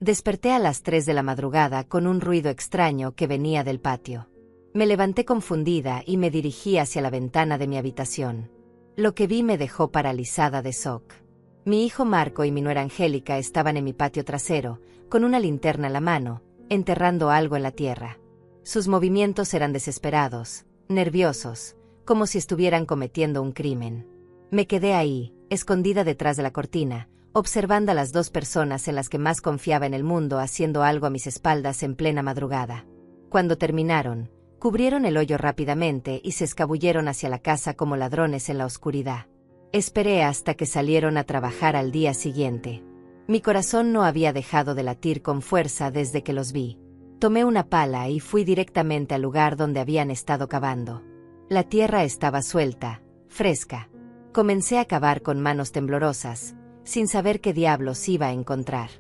Desperté a las 3 de la madrugada con un ruido extraño que venía del patio. Me levanté confundida y me dirigí hacia la ventana de mi habitación. Lo que vi me dejó paralizada de shock. Mi hijo Marco y mi nuera Angélica estaban en mi patio trasero, con una linterna en la mano, enterrando algo en la tierra. Sus movimientos eran desesperados, nerviosos, como si estuvieran cometiendo un crimen. Me quedé ahí, escondida detrás de la cortina, observando a las dos personas en las que más confiaba en el mundo haciendo algo a mis espaldas en plena madrugada. Cuando terminaron, cubrieron el hoyo rápidamente y se escabulleron hacia la casa como ladrones en la oscuridad. Esperé hasta que salieron a trabajar al día siguiente. Mi corazón no había dejado de latir con fuerza desde que los vi. Tomé una pala y fui directamente al lugar donde habían estado cavando. La tierra estaba suelta, fresca. Comencé a cavar con manos temblorosas, sin saber qué diablos iba a encontrar.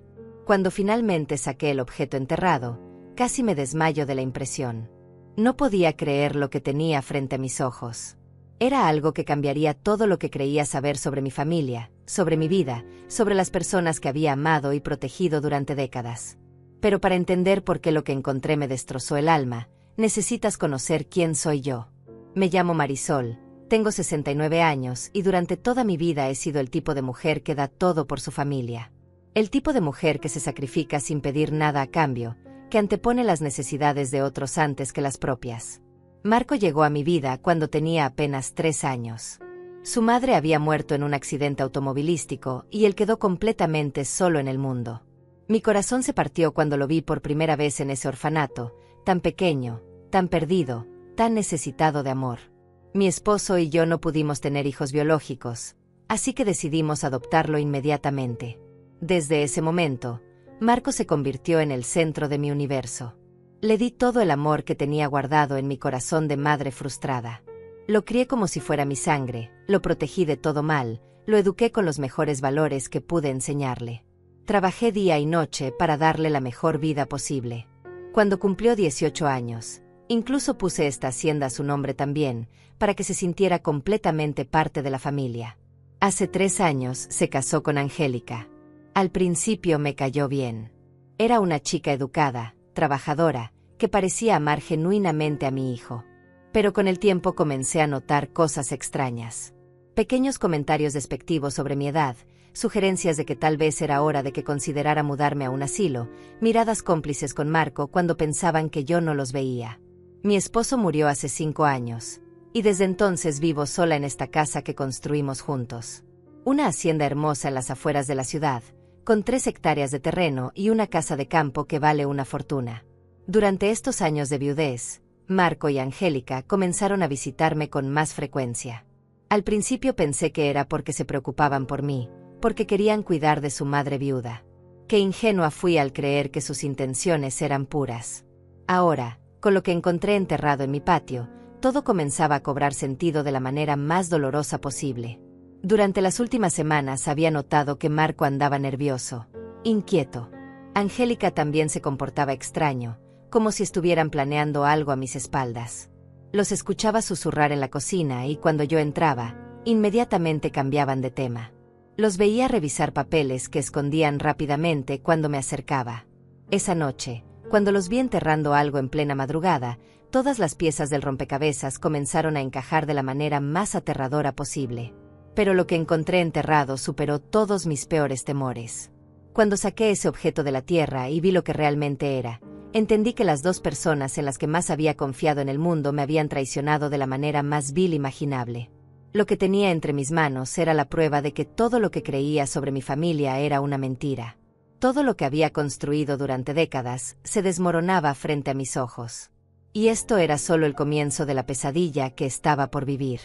Cuando finalmente saqué el objeto enterrado, casi me desmayo de la impresión. No podía creer lo que tenía frente a mis ojos. Era algo que cambiaría todo lo que creía saber sobre mi familia, sobre mi vida, sobre las personas que había amado y protegido durante décadas. Pero para entender por qué lo que encontré me destrozó el alma, necesitas conocer quién soy yo. Me llamo Marisol, tengo 69 años y durante toda mi vida he sido el tipo de mujer que da todo por su familia. El tipo de mujer que se sacrifica sin pedir nada a cambio, que antepone las necesidades de otros antes que las propias. Marco llegó a mi vida cuando tenía apenas 3 años. Su madre había muerto en un accidente automovilístico y él quedó completamente solo en el mundo. Mi corazón se partió cuando lo vi por primera vez en ese orfanato, tan pequeño, tan perdido, tan necesitado de amor. Mi esposo y yo no pudimos tener hijos biológicos, así que decidimos adoptarlo inmediatamente. Desde ese momento, Marco se convirtió en el centro de mi universo. Le di todo el amor que tenía guardado en mi corazón de madre frustrada. Lo crié como si fuera mi sangre, lo protegí de todo mal, lo eduqué con los mejores valores que pude enseñarle. Trabajé día y noche para darle la mejor vida posible. Cuando cumplió 18 años, incluso puse esta hacienda a su nombre también, para que se sintiera completamente parte de la familia. Hace 3 años se casó con Angélica. Al principio me cayó bien. Era una chica educada, trabajadora, que parecía amar genuinamente a mi hijo. Pero con el tiempo comencé a notar cosas extrañas. Pequeños comentarios despectivos sobre mi edad, sugerencias de que tal vez era hora de que considerara mudarme a un asilo, miradas cómplices con Marco cuando pensaban que yo no los veía. Mi esposo murió hace 5 años, y desde entonces vivo sola en esta casa que construimos juntos. Una hacienda hermosa en las afueras de la ciudad, con 3 hectáreas de terreno y una casa de campo que vale una fortuna. Durante estos años de viudez, Marco y Angélica comenzaron a visitarme con más frecuencia. Al principio pensé que era porque se preocupaban por mí, porque querían cuidar de su madre viuda. Qué ingenua fui al creer que sus intenciones eran puras. Ahora, con lo que encontré enterrado en mi patio, todo comenzaba a cobrar sentido de la manera más dolorosa posible. Durante las últimas semanas había notado que Marco andaba nervioso, inquieto. Angélica también se comportaba extraño, como si estuvieran planeando algo a mis espaldas. Los escuchaba susurrar en la cocina y cuando yo entraba, inmediatamente cambiaban de tema. Los veía revisar papeles que escondían rápidamente cuando me acercaba. Esa noche, cuando los vi enterrando algo en plena madrugada, todas las piezas del rompecabezas comenzaron a encajar de la manera más aterradora posible. Pero lo que encontré enterrado superó todos mis peores temores. Cuando saqué ese objeto de la tierra y vi lo que realmente era, entendí que las 2 personas en las que más había confiado en el mundo me habían traicionado de la manera más vil imaginable. Lo que tenía entre mis manos era la prueba de que todo lo que creía sobre mi familia era una mentira. Todo lo que había construido durante décadas se desmoronaba frente a mis ojos. Y esto era solo el comienzo de la pesadilla que estaba por vivir.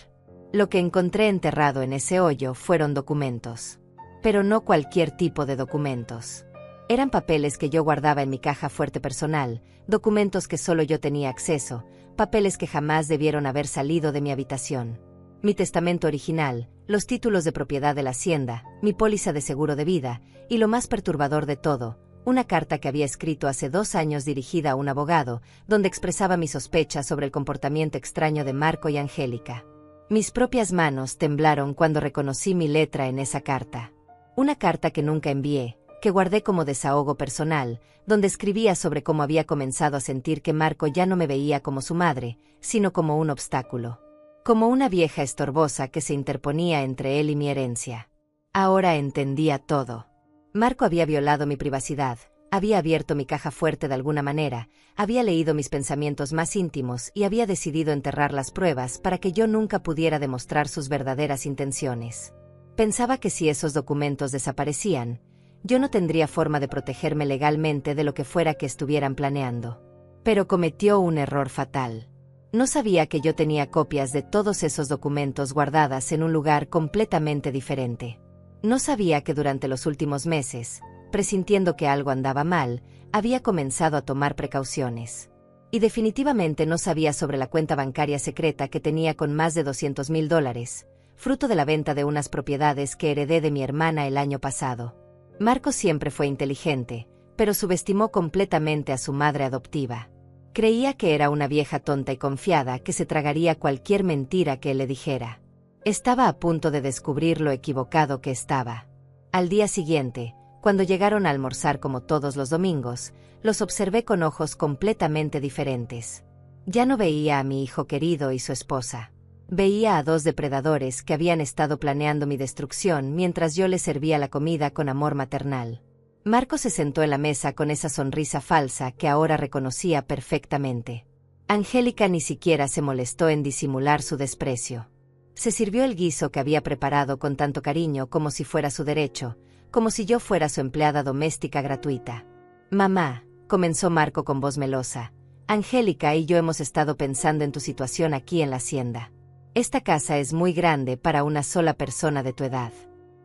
Lo que encontré enterrado en ese hoyo fueron documentos. Pero no cualquier tipo de documentos. Eran papeles que yo guardaba en mi caja fuerte personal, documentos que solo yo tenía acceso, papeles que jamás debieron haber salido de mi habitación. Mi testamento original, los títulos de propiedad de la hacienda, mi póliza de seguro de vida, y lo más perturbador de todo, una carta que había escrito hace 2 años dirigida a un abogado, donde expresaba mis sospechas sobre el comportamiento extraño de Marco y Angélica. Mis propias manos temblaron cuando reconocí mi letra en esa carta. Una carta que nunca envié, que guardé como desahogo personal, donde escribía sobre cómo había comenzado a sentir que Marco ya no me veía como su madre, sino como un obstáculo. Como una vieja estorbosa que se interponía entre él y mi herencia. Ahora entendía todo. Marco había violado mi privacidad, había abierto mi caja fuerte de alguna manera, había leído mis pensamientos más íntimos y había decidido enterrar las pruebas para que yo nunca pudiera demostrar sus verdaderas intenciones. Pensaba que si esos documentos desaparecían, yo no tendría forma de protegerme legalmente de lo que fuera que estuvieran planeando. Pero cometió un error fatal. No sabía que yo tenía copias de todos esos documentos guardadas en un lugar completamente diferente. No sabía que durante los últimos meses, presintiendo que algo andaba mal, había comenzado a tomar precauciones. Y definitivamente no sabía sobre la cuenta bancaria secreta que tenía con más de $200,000, fruto de la venta de unas propiedades que heredé de mi hermana el año pasado. Marco siempre fue inteligente, pero subestimó completamente a su madre adoptiva. Creía que era una vieja tonta y confiada que se tragaría cualquier mentira que él le dijera. Estaba a punto de descubrir lo equivocado que estaba. Al día siguiente, cuando llegaron a almorzar como todos los domingos, los observé con ojos completamente diferentes. Ya no veía a mi hijo querido y su esposa. Veía a dos depredadores que habían estado planeando mi destrucción mientras yo les servía la comida con amor maternal. Marco se sentó en la mesa con esa sonrisa falsa que ahora reconocía perfectamente. Angélica ni siquiera se molestó en disimular su desprecio. Se sirvió el guiso que había preparado con tanto cariño como si fuera su derecho, como si yo fuera su empleada doméstica gratuita. «Mamá», comenzó Marco con voz melosa, «Angélica y yo hemos estado pensando en tu situación aquí en la hacienda. Esta casa es muy grande para una sola persona de tu edad.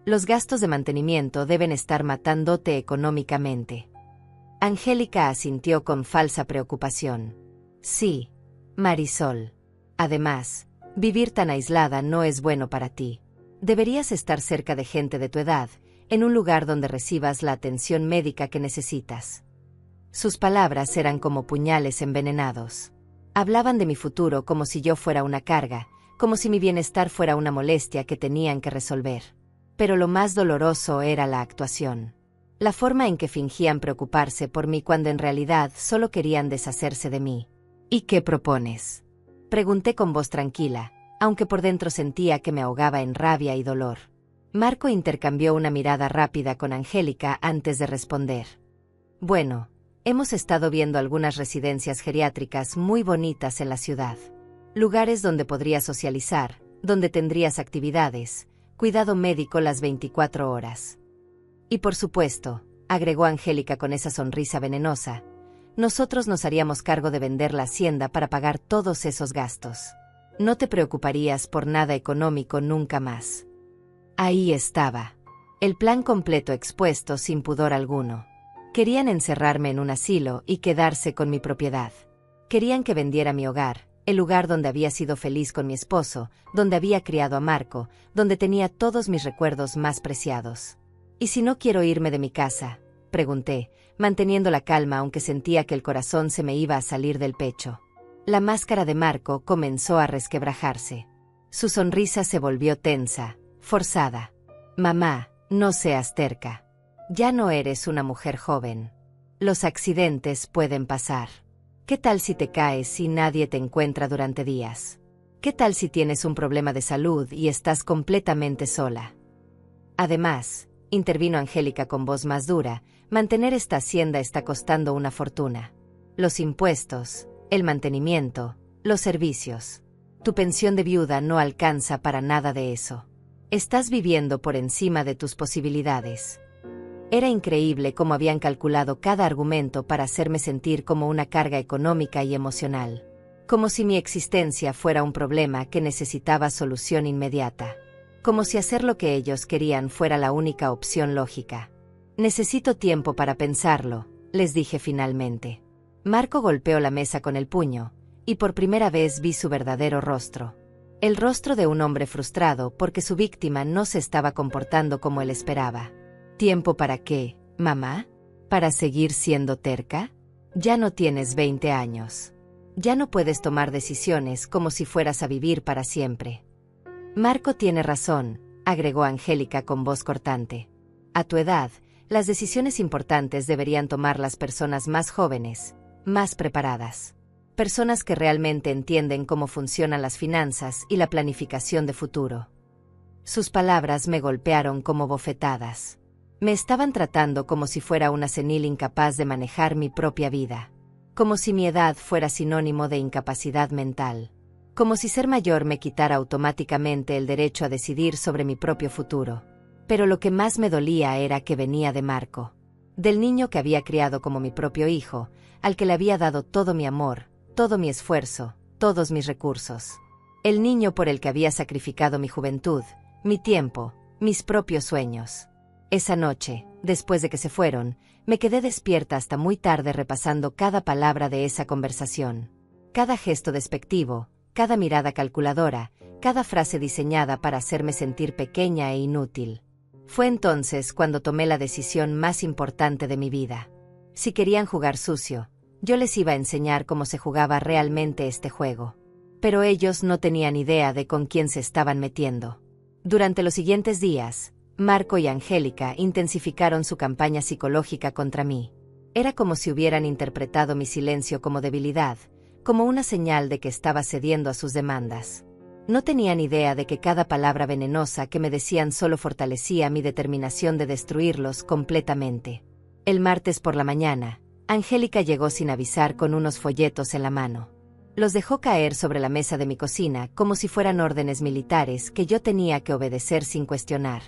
Los gastos de mantenimiento deben estar matándote económicamente». Angélica asintió con falsa preocupación. «Sí, Marisol. Además, vivir tan aislada no es bueno para ti. Deberías estar cerca de gente de tu edad, en un lugar donde recibas la atención médica que necesitas». Sus palabras eran como puñales envenenados. Hablaban de mi futuro como si yo fuera una carga, como si mi bienestar fuera una molestia que tenían que resolver. Pero lo más doloroso era la actuación. La forma en que fingían preocuparse por mí cuando en realidad solo querían deshacerse de mí. «¿Y qué propones?», pregunté con voz tranquila, aunque por dentro sentía que me ahogaba en rabia y dolor. Marco intercambió una mirada rápida con Angélica antes de responder. «Bueno, hemos estado viendo algunas residencias geriátricas muy bonitas en la ciudad. Lugares donde podrías socializar, donde tendrías actividades, cuidado médico las 24 horas. Y por supuesto», agregó Angélica con esa sonrisa venenosa, «nosotros nos haríamos cargo de vender la hacienda para pagar todos esos gastos. No te preocuparías por nada económico nunca más». Ahí estaba. El plan completo expuesto sin pudor alguno. Querían encerrarme en un asilo y quedarse con mi propiedad. Querían que vendiera mi hogar, el lugar donde había sido feliz con mi esposo, donde había criado a Marco, donde tenía todos mis recuerdos más preciados. «¿Y si no quiero irme de mi casa?», pregunté, manteniendo la calma aunque sentía que el corazón se me iba a salir del pecho. La máscara de Marco comenzó a resquebrajarse. Su sonrisa se volvió tensa, forzada. «Mamá, no seas terca. Ya no eres una mujer joven. Los accidentes pueden pasar. ¿Qué tal si te caes y nadie te encuentra durante días? ¿Qué tal si tienes un problema de salud y estás completamente sola? Además», intervino Angélica con voz más dura, «mantener esta hacienda está costando una fortuna. Los impuestos, el mantenimiento, los servicios. Tu pensión de viuda no alcanza para nada de eso. Estás viviendo por encima de tus posibilidades». Era increíble cómo habían calculado cada argumento para hacerme sentir como una carga económica y emocional. Como si mi existencia fuera un problema que necesitaba solución inmediata. Como si hacer lo que ellos querían fuera la única opción lógica. «Necesito tiempo para pensarlo», les dije finalmente. Marco golpeó la mesa con el puño, y por primera vez vi su verdadero rostro. El rostro de un hombre frustrado porque su víctima no se estaba comportando como él esperaba. «¿Tiempo para qué, mamá? ¿Para seguir siendo terca? Ya no tienes 20 años. Ya no puedes tomar decisiones como si fueras a vivir para siempre». «Marco tiene razón», agregó Angélica con voz cortante. «A tu edad, las decisiones importantes deberían tomar las personas más jóvenes, más preparadas. Personas que realmente entienden cómo funcionan las finanzas y la planificación de futuro. Sus palabras me golpearon como bofetadas. Me estaban tratando como si fuera una senil incapaz de manejar mi propia vida. Como si mi edad fuera sinónimo de incapacidad mental. Como si ser mayor me quitara automáticamente el derecho a decidir sobre mi propio futuro. Pero lo que más me dolía era que venía de Marco. Del niño que había criado como mi propio hijo, al que le había dado todo mi amor, todo mi esfuerzo, todos mis recursos. El niño por el que había sacrificado mi juventud, mi tiempo, mis propios sueños. Esa noche, después de que se fueron, me quedé despierta hasta muy tarde repasando cada palabra de esa conversación. Cada gesto despectivo, cada mirada calculadora, cada frase diseñada para hacerme sentir pequeña e inútil. Fue entonces cuando tomé la decisión más importante de mi vida. Si querían jugar sucio, yo les iba a enseñar cómo se jugaba realmente este juego. Pero ellos no tenían idea de con quién se estaban metiendo. Durante los siguientes días, Marco y Angélica intensificaron su campaña psicológica contra mí. Era como si hubieran interpretado mi silencio como debilidad, como una señal de que estaba cediendo a sus demandas. No tenían idea de que cada palabra venenosa que me decían solo fortalecía mi determinación de destruirlos completamente. El martes por la mañana, Angélica llegó sin avisar con unos folletos en la mano. Los dejó caer sobre la mesa de mi cocina como si fueran órdenes militares que yo tenía que obedecer sin cuestionar.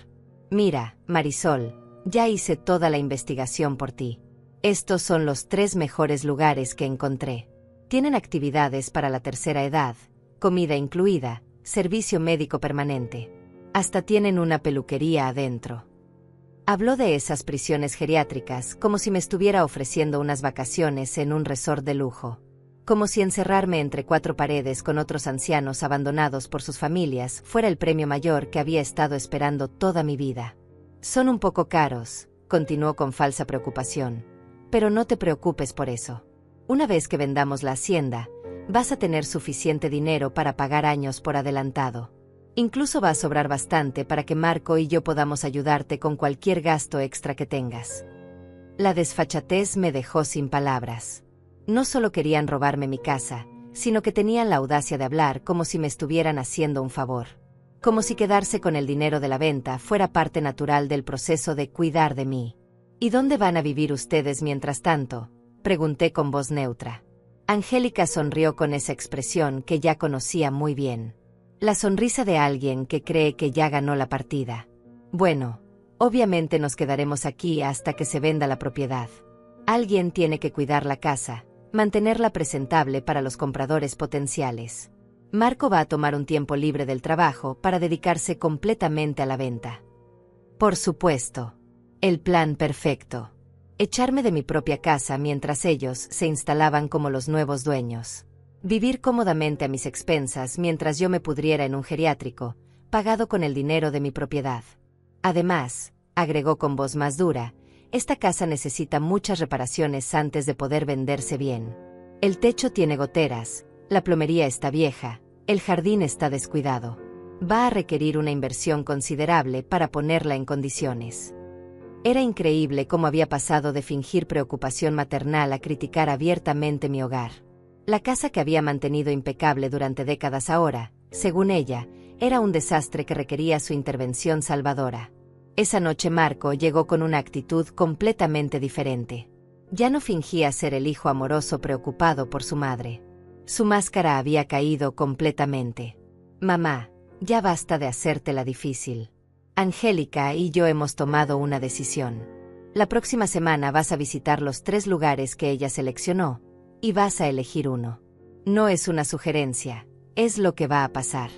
Mira, Marisol, ya hice toda la investigación por ti. Estos son los 3 mejores lugares que encontré. Tienen actividades para la tercera edad, comida incluida, servicio médico permanente. Hasta tienen una peluquería adentro. Habló de esas prisiones geriátricas como si me estuviera ofreciendo unas vacaciones en un resort de lujo. Como si encerrarme entre 4 paredes con otros ancianos abandonados por sus familias fuera el premio mayor que había estado esperando toda mi vida. Son un poco caros, continuó con falsa preocupación, pero no te preocupes por eso. Una vez que vendamos la hacienda, vas a tener suficiente dinero para pagar años por adelantado. Incluso va a sobrar bastante para que Marco y yo podamos ayudarte con cualquier gasto extra que tengas. La desfachatez me dejó sin palabras. No solo querían robarme mi casa, sino que tenían la audacia de hablar como si me estuvieran haciendo un favor. Como si quedarse con el dinero de la venta fuera parte natural del proceso de cuidar de mí. ¿Y dónde van a vivir ustedes mientras tanto?, pregunté con voz neutra. Angélica sonrió con esa expresión que ya conocía muy bien. La sonrisa de alguien que cree que ya ganó la partida. Bueno, obviamente nos quedaremos aquí hasta que se venda la propiedad. Alguien tiene que cuidar la casa, mantenerla presentable para los compradores potenciales. Marco va a tomar un tiempo libre del trabajo para dedicarse completamente a la venta. Por supuesto. El plan perfecto. Echarme de mi propia casa mientras ellos se instalaban como los nuevos dueños. Vivir cómodamente a mis expensas mientras yo me pudriera en un geriátrico, pagado con el dinero de mi propiedad. Además, agregó con voz más dura, esta casa necesita muchas reparaciones antes de poder venderse bien. El techo tiene goteras, la plomería está vieja, el jardín está descuidado. Va a requerir una inversión considerable para ponerla en condiciones. Era increíble cómo había pasado de fingir preocupación maternal a criticar abiertamente mi hogar. La casa que había mantenido impecable durante décadas ahora, según ella, era un desastre que requería su intervención salvadora. Esa noche Marco llegó con una actitud completamente diferente. Ya no fingía ser el hijo amoroso preocupado por su madre. Su máscara había caído completamente. Mamá, ya basta de hacértela difícil. Angélica y yo hemos tomado una decisión. La próxima semana vas a visitar los 3 lugares que ella seleccionó, y vas a elegir uno. No es una sugerencia, es lo que va a pasar.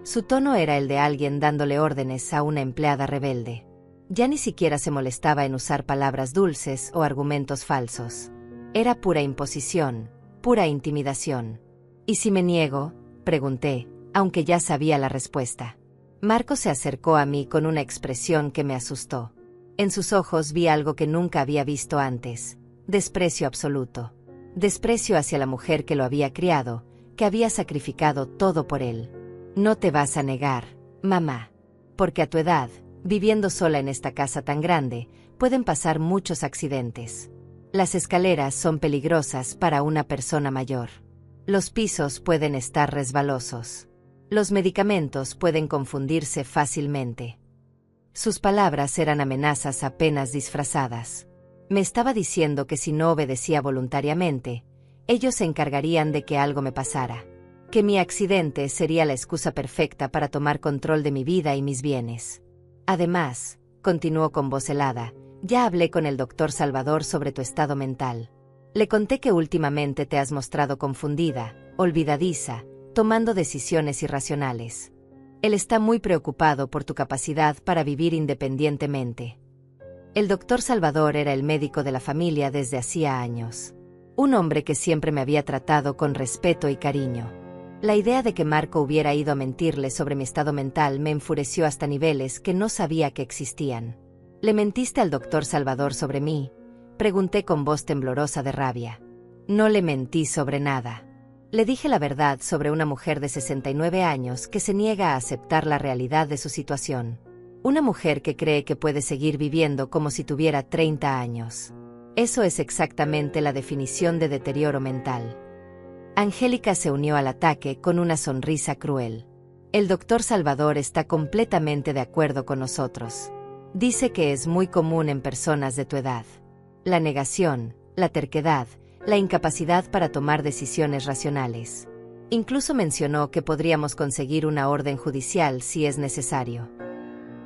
Su tono era el de alguien dándole órdenes a una empleada rebelde. Ya ni siquiera se molestaba en usar palabras dulces o argumentos falsos. Era pura imposición, pura intimidación. ¿Y si me niego?, pregunté, aunque ya sabía la respuesta. Marco se acercó a mí con una expresión que me asustó. En sus ojos vi algo que nunca había visto antes: desprecio absoluto. Desprecio hacia la mujer que lo había criado, que había sacrificado todo por él. No te vas a negar, mamá. Porque a tu edad, Viviendo sola en esta casa tan grande, pueden pasar muchos accidentes. Las escaleras son peligrosas para una persona mayor. Los pisos pueden estar resbalosos. Los medicamentos pueden confundirse fácilmente. Sus palabras eran amenazas apenas disfrazadas. Me estaba diciendo que si no obedecía voluntariamente, ellos se encargarían de que algo me pasara. Que mi accidente sería la excusa perfecta para tomar control de mi vida y mis bienes. Además, continuó con voz helada, ya hablé con el doctor Salvador sobre tu estado mental. Le conté que últimamente te has mostrado confundida, olvidadiza, tomando decisiones irracionales. Él está muy preocupado por tu capacidad para vivir independientemente. El doctor Salvador era el médico de la familia desde hacía años. Un hombre que siempre me había tratado con respeto y cariño. La idea de que Marco hubiera ido a mentirle sobre mi estado mental me enfureció hasta niveles que no sabía que existían. ¿Le mentiste al doctor Salvador sobre mí?, pregunté con voz temblorosa de rabia. No le mentí sobre nada. Le dije la verdad sobre una mujer de 69 años que se niega a aceptar la realidad de su situación. Una mujer que cree que puede seguir viviendo como si tuviera 30 años. Eso es exactamente la definición de deterioro mental. Angélica se unió al ataque con una sonrisa cruel. El doctor Salvador está completamente de acuerdo con nosotros. Dice que es muy común en personas de tu edad. La negación, la terquedad, la incapacidad para tomar decisiones racionales. Incluso mencionó que podríamos conseguir una orden judicial si es necesario.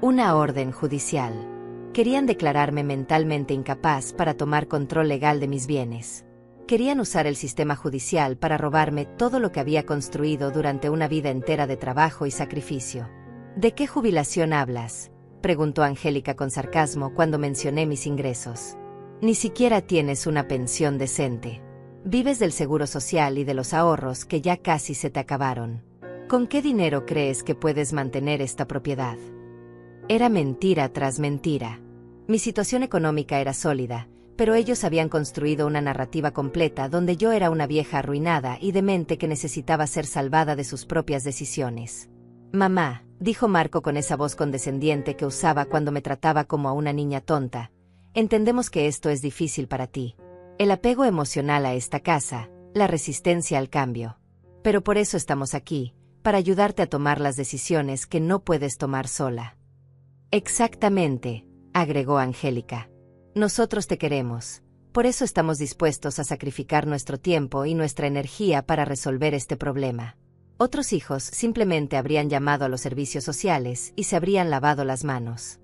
Una orden judicial. Querían declararme mentalmente incapaz para tomar control legal de mis bienes. Querían usar el sistema judicial para robarme todo lo que había construido durante una vida entera de trabajo y sacrificio. ¿De qué jubilación hablas?, preguntó Angélica con sarcasmo cuando mencioné mis ingresos. Ni siquiera tienes una pensión decente. Vives del seguro social y de los ahorros que ya casi se te acabaron. ¿Con qué dinero crees que puedes mantener esta propiedad? Era mentira tras mentira. Mi situación económica era sólida, pero ellos habían construido una narrativa completa donde yo era una vieja arruinada y demente que necesitaba ser salvada de sus propias decisiones. Mamá, dijo Marco con esa voz condescendiente que usaba cuando me trataba como a una niña tonta, entendemos que esto es difícil para ti. El apego emocional a esta casa, la resistencia al cambio. Pero por eso estamos aquí, para ayudarte a tomar las decisiones que no puedes tomar sola. Exactamente, agregó Angélica. Nosotros te queremos. Por eso estamos dispuestos a sacrificar nuestro tiempo y nuestra energía para resolver este problema. Otros hijos simplemente habrían llamado a los servicios sociales y se habrían lavado las manos.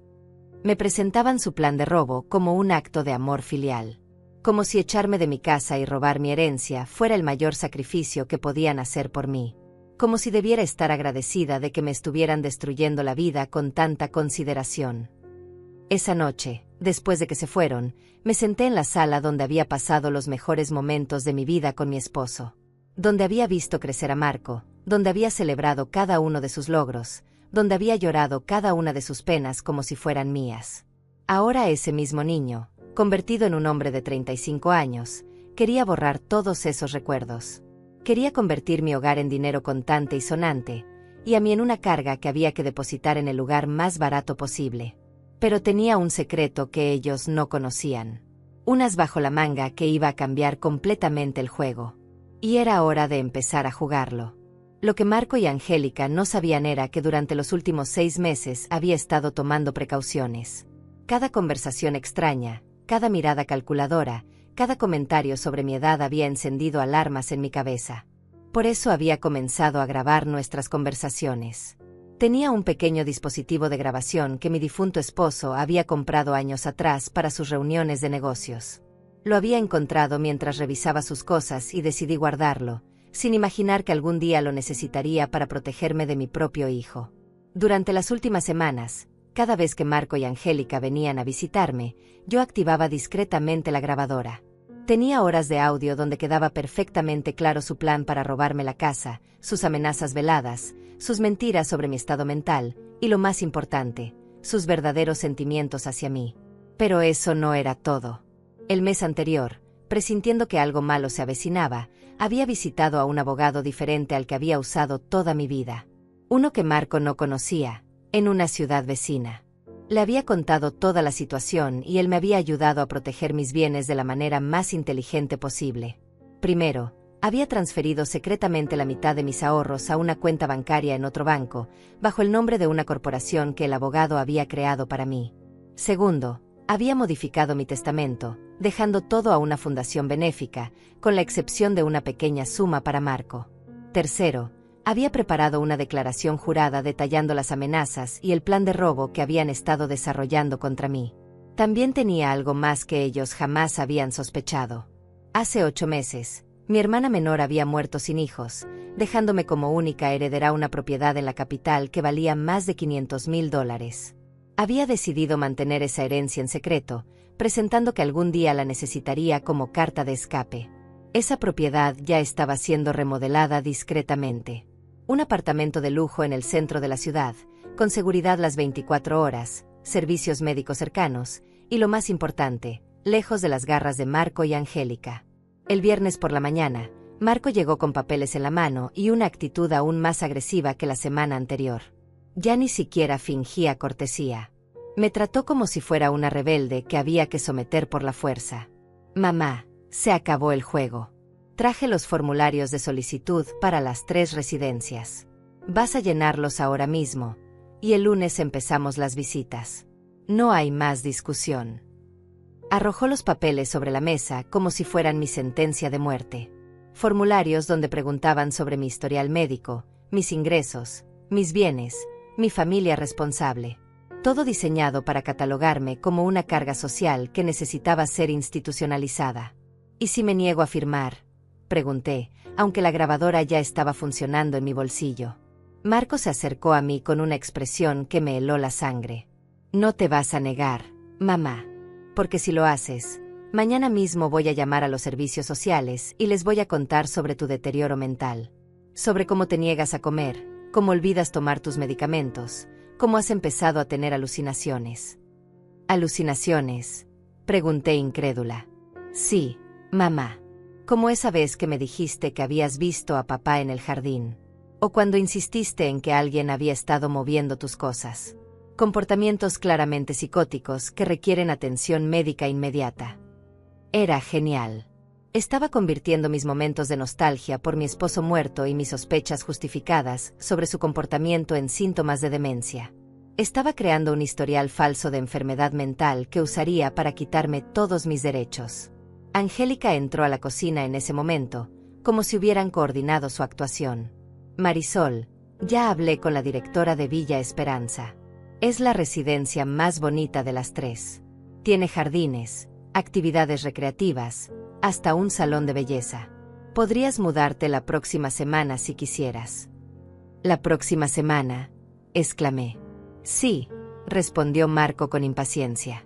Me presentaban su plan de robo como un acto de amor filial. Como si echarme de mi casa y robar mi herencia fuera el mayor sacrificio que podían hacer por mí. Como si debiera estar agradecida de que me estuvieran destruyendo la vida con tanta consideración. Esa noche, después de que se fueron, me senté en la sala donde había pasado los mejores momentos de mi vida con mi esposo. Donde había visto crecer a Marco, donde había celebrado cada uno de sus logros, donde había llorado cada una de sus penas como si fueran mías. Ahora ese mismo niño, convertido en un hombre de 35 años, quería borrar todos esos recuerdos. Quería convertir mi hogar en dinero contante y sonante, y a mí en una carga que había que depositar en el lugar más barato posible. Pero tenía un secreto que ellos no conocían. Un as bajo la manga que iba a cambiar completamente el juego. Y era hora de empezar a jugarlo. Lo que Marco y Angélica no sabían era que durante los últimos 6 meses había estado tomando precauciones. Cada conversación extraña, cada mirada calculadora, cada comentario sobre mi edad había encendido alarmas en mi cabeza. Por eso había comenzado a grabar nuestras conversaciones. Tenía un pequeño dispositivo de grabación que mi difunto esposo había comprado años atrás para sus reuniones de negocios. Lo había encontrado mientras revisaba sus cosas y decidí guardarlo, sin imaginar que algún día lo necesitaría para protegerme de mi propio hijo. Durante las últimas semanas, cada vez que Marco y Angélica venían a visitarme, yo activaba discretamente la grabadora. Tenía horas de audio donde quedaba perfectamente claro su plan para robarme la casa, sus amenazas veladas, sus mentiras sobre mi estado mental, y lo más importante, sus verdaderos sentimientos hacia mí. Pero eso no era todo. El mes anterior, presintiendo que algo malo se avecinaba, había visitado a un abogado diferente al que había usado toda mi vida. Uno que Marco no conocía, en una ciudad vecina. Le había contado toda la situación y él me había ayudado a proteger mis bienes de la manera más inteligente posible. Primero, había transferido secretamente la mitad de mis ahorros a una cuenta bancaria en otro banco, bajo el nombre de una corporación que el abogado había creado para mí. Segundo, había modificado mi testamento, dejando todo a una fundación benéfica, con la excepción de una pequeña suma para Marco. Tercero, había preparado una declaración jurada detallando las amenazas y el plan de robo que habían estado desarrollando contra mí. También tenía algo más que ellos jamás habían sospechado. Hace 8 meses, mi hermana menor había muerto sin hijos, dejándome como única heredera una propiedad en la capital que valía más de $500,000. Había decidido mantener esa herencia en secreto, presentando que algún día la necesitaría como carta de escape. Esa propiedad ya estaba siendo remodelada discretamente. Un apartamento de lujo en el centro de la ciudad, con seguridad las 24 horas, servicios médicos cercanos, y lo más importante, lejos de las garras de Marco y Angélica. El viernes por la mañana, Marco llegó con papeles en la mano y una actitud aún más agresiva que la semana anterior. Ya ni siquiera fingía cortesía. Me trató como si fuera una rebelde que había que someter por la fuerza. Mamá, se acabó el juego. Traje los formularios de solicitud para las 3 residencias. Vas a llenarlos ahora mismo, y el lunes empezamos las visitas. No hay más discusión. Arrojó los papeles sobre la mesa como si fueran mi sentencia de muerte. Formularios donde preguntaban sobre mi historial médico, mis ingresos, mis bienes, mi familia responsable. Todo diseñado para catalogarme como una carga social que necesitaba ser institucionalizada. ¿Y si me niego a firmar?, pregunté, aunque la grabadora ya estaba funcionando en mi bolsillo. Marco se acercó a mí con una expresión que me heló la sangre. No te vas a negar, mamá. Porque si lo haces, mañana mismo voy a llamar a los servicios sociales y les voy a contar sobre tu deterioro mental. Sobre cómo te niegas a comer, cómo olvidas tomar tus medicamentos, cómo has empezado a tener alucinaciones. ¿Alucinaciones?, pregunté incrédula. Sí, mamá. Como esa vez que me dijiste que habías visto a papá en el jardín. O cuando insististe en que alguien había estado moviendo tus cosas. Comportamientos claramente psicóticos que requieren atención médica inmediata. Era genial. Estaba convirtiendo mis momentos de nostalgia por mi esposo muerto y mis sospechas justificadas sobre su comportamiento en síntomas de demencia. Estaba creando un historial falso de enfermedad mental que usaría para quitarme todos mis derechos. Angélica entró a la cocina en ese momento, como si hubieran coordinado su actuación. Marisol, ya hablé con la directora de Villa Esperanza. Es la residencia más bonita de las 3. Tiene jardines, actividades recreativas, hasta un salón de belleza. Podrías mudarte la próxima semana si quisieras. ¿La próxima semana?, exclamé. Sí, respondió Marco con impaciencia.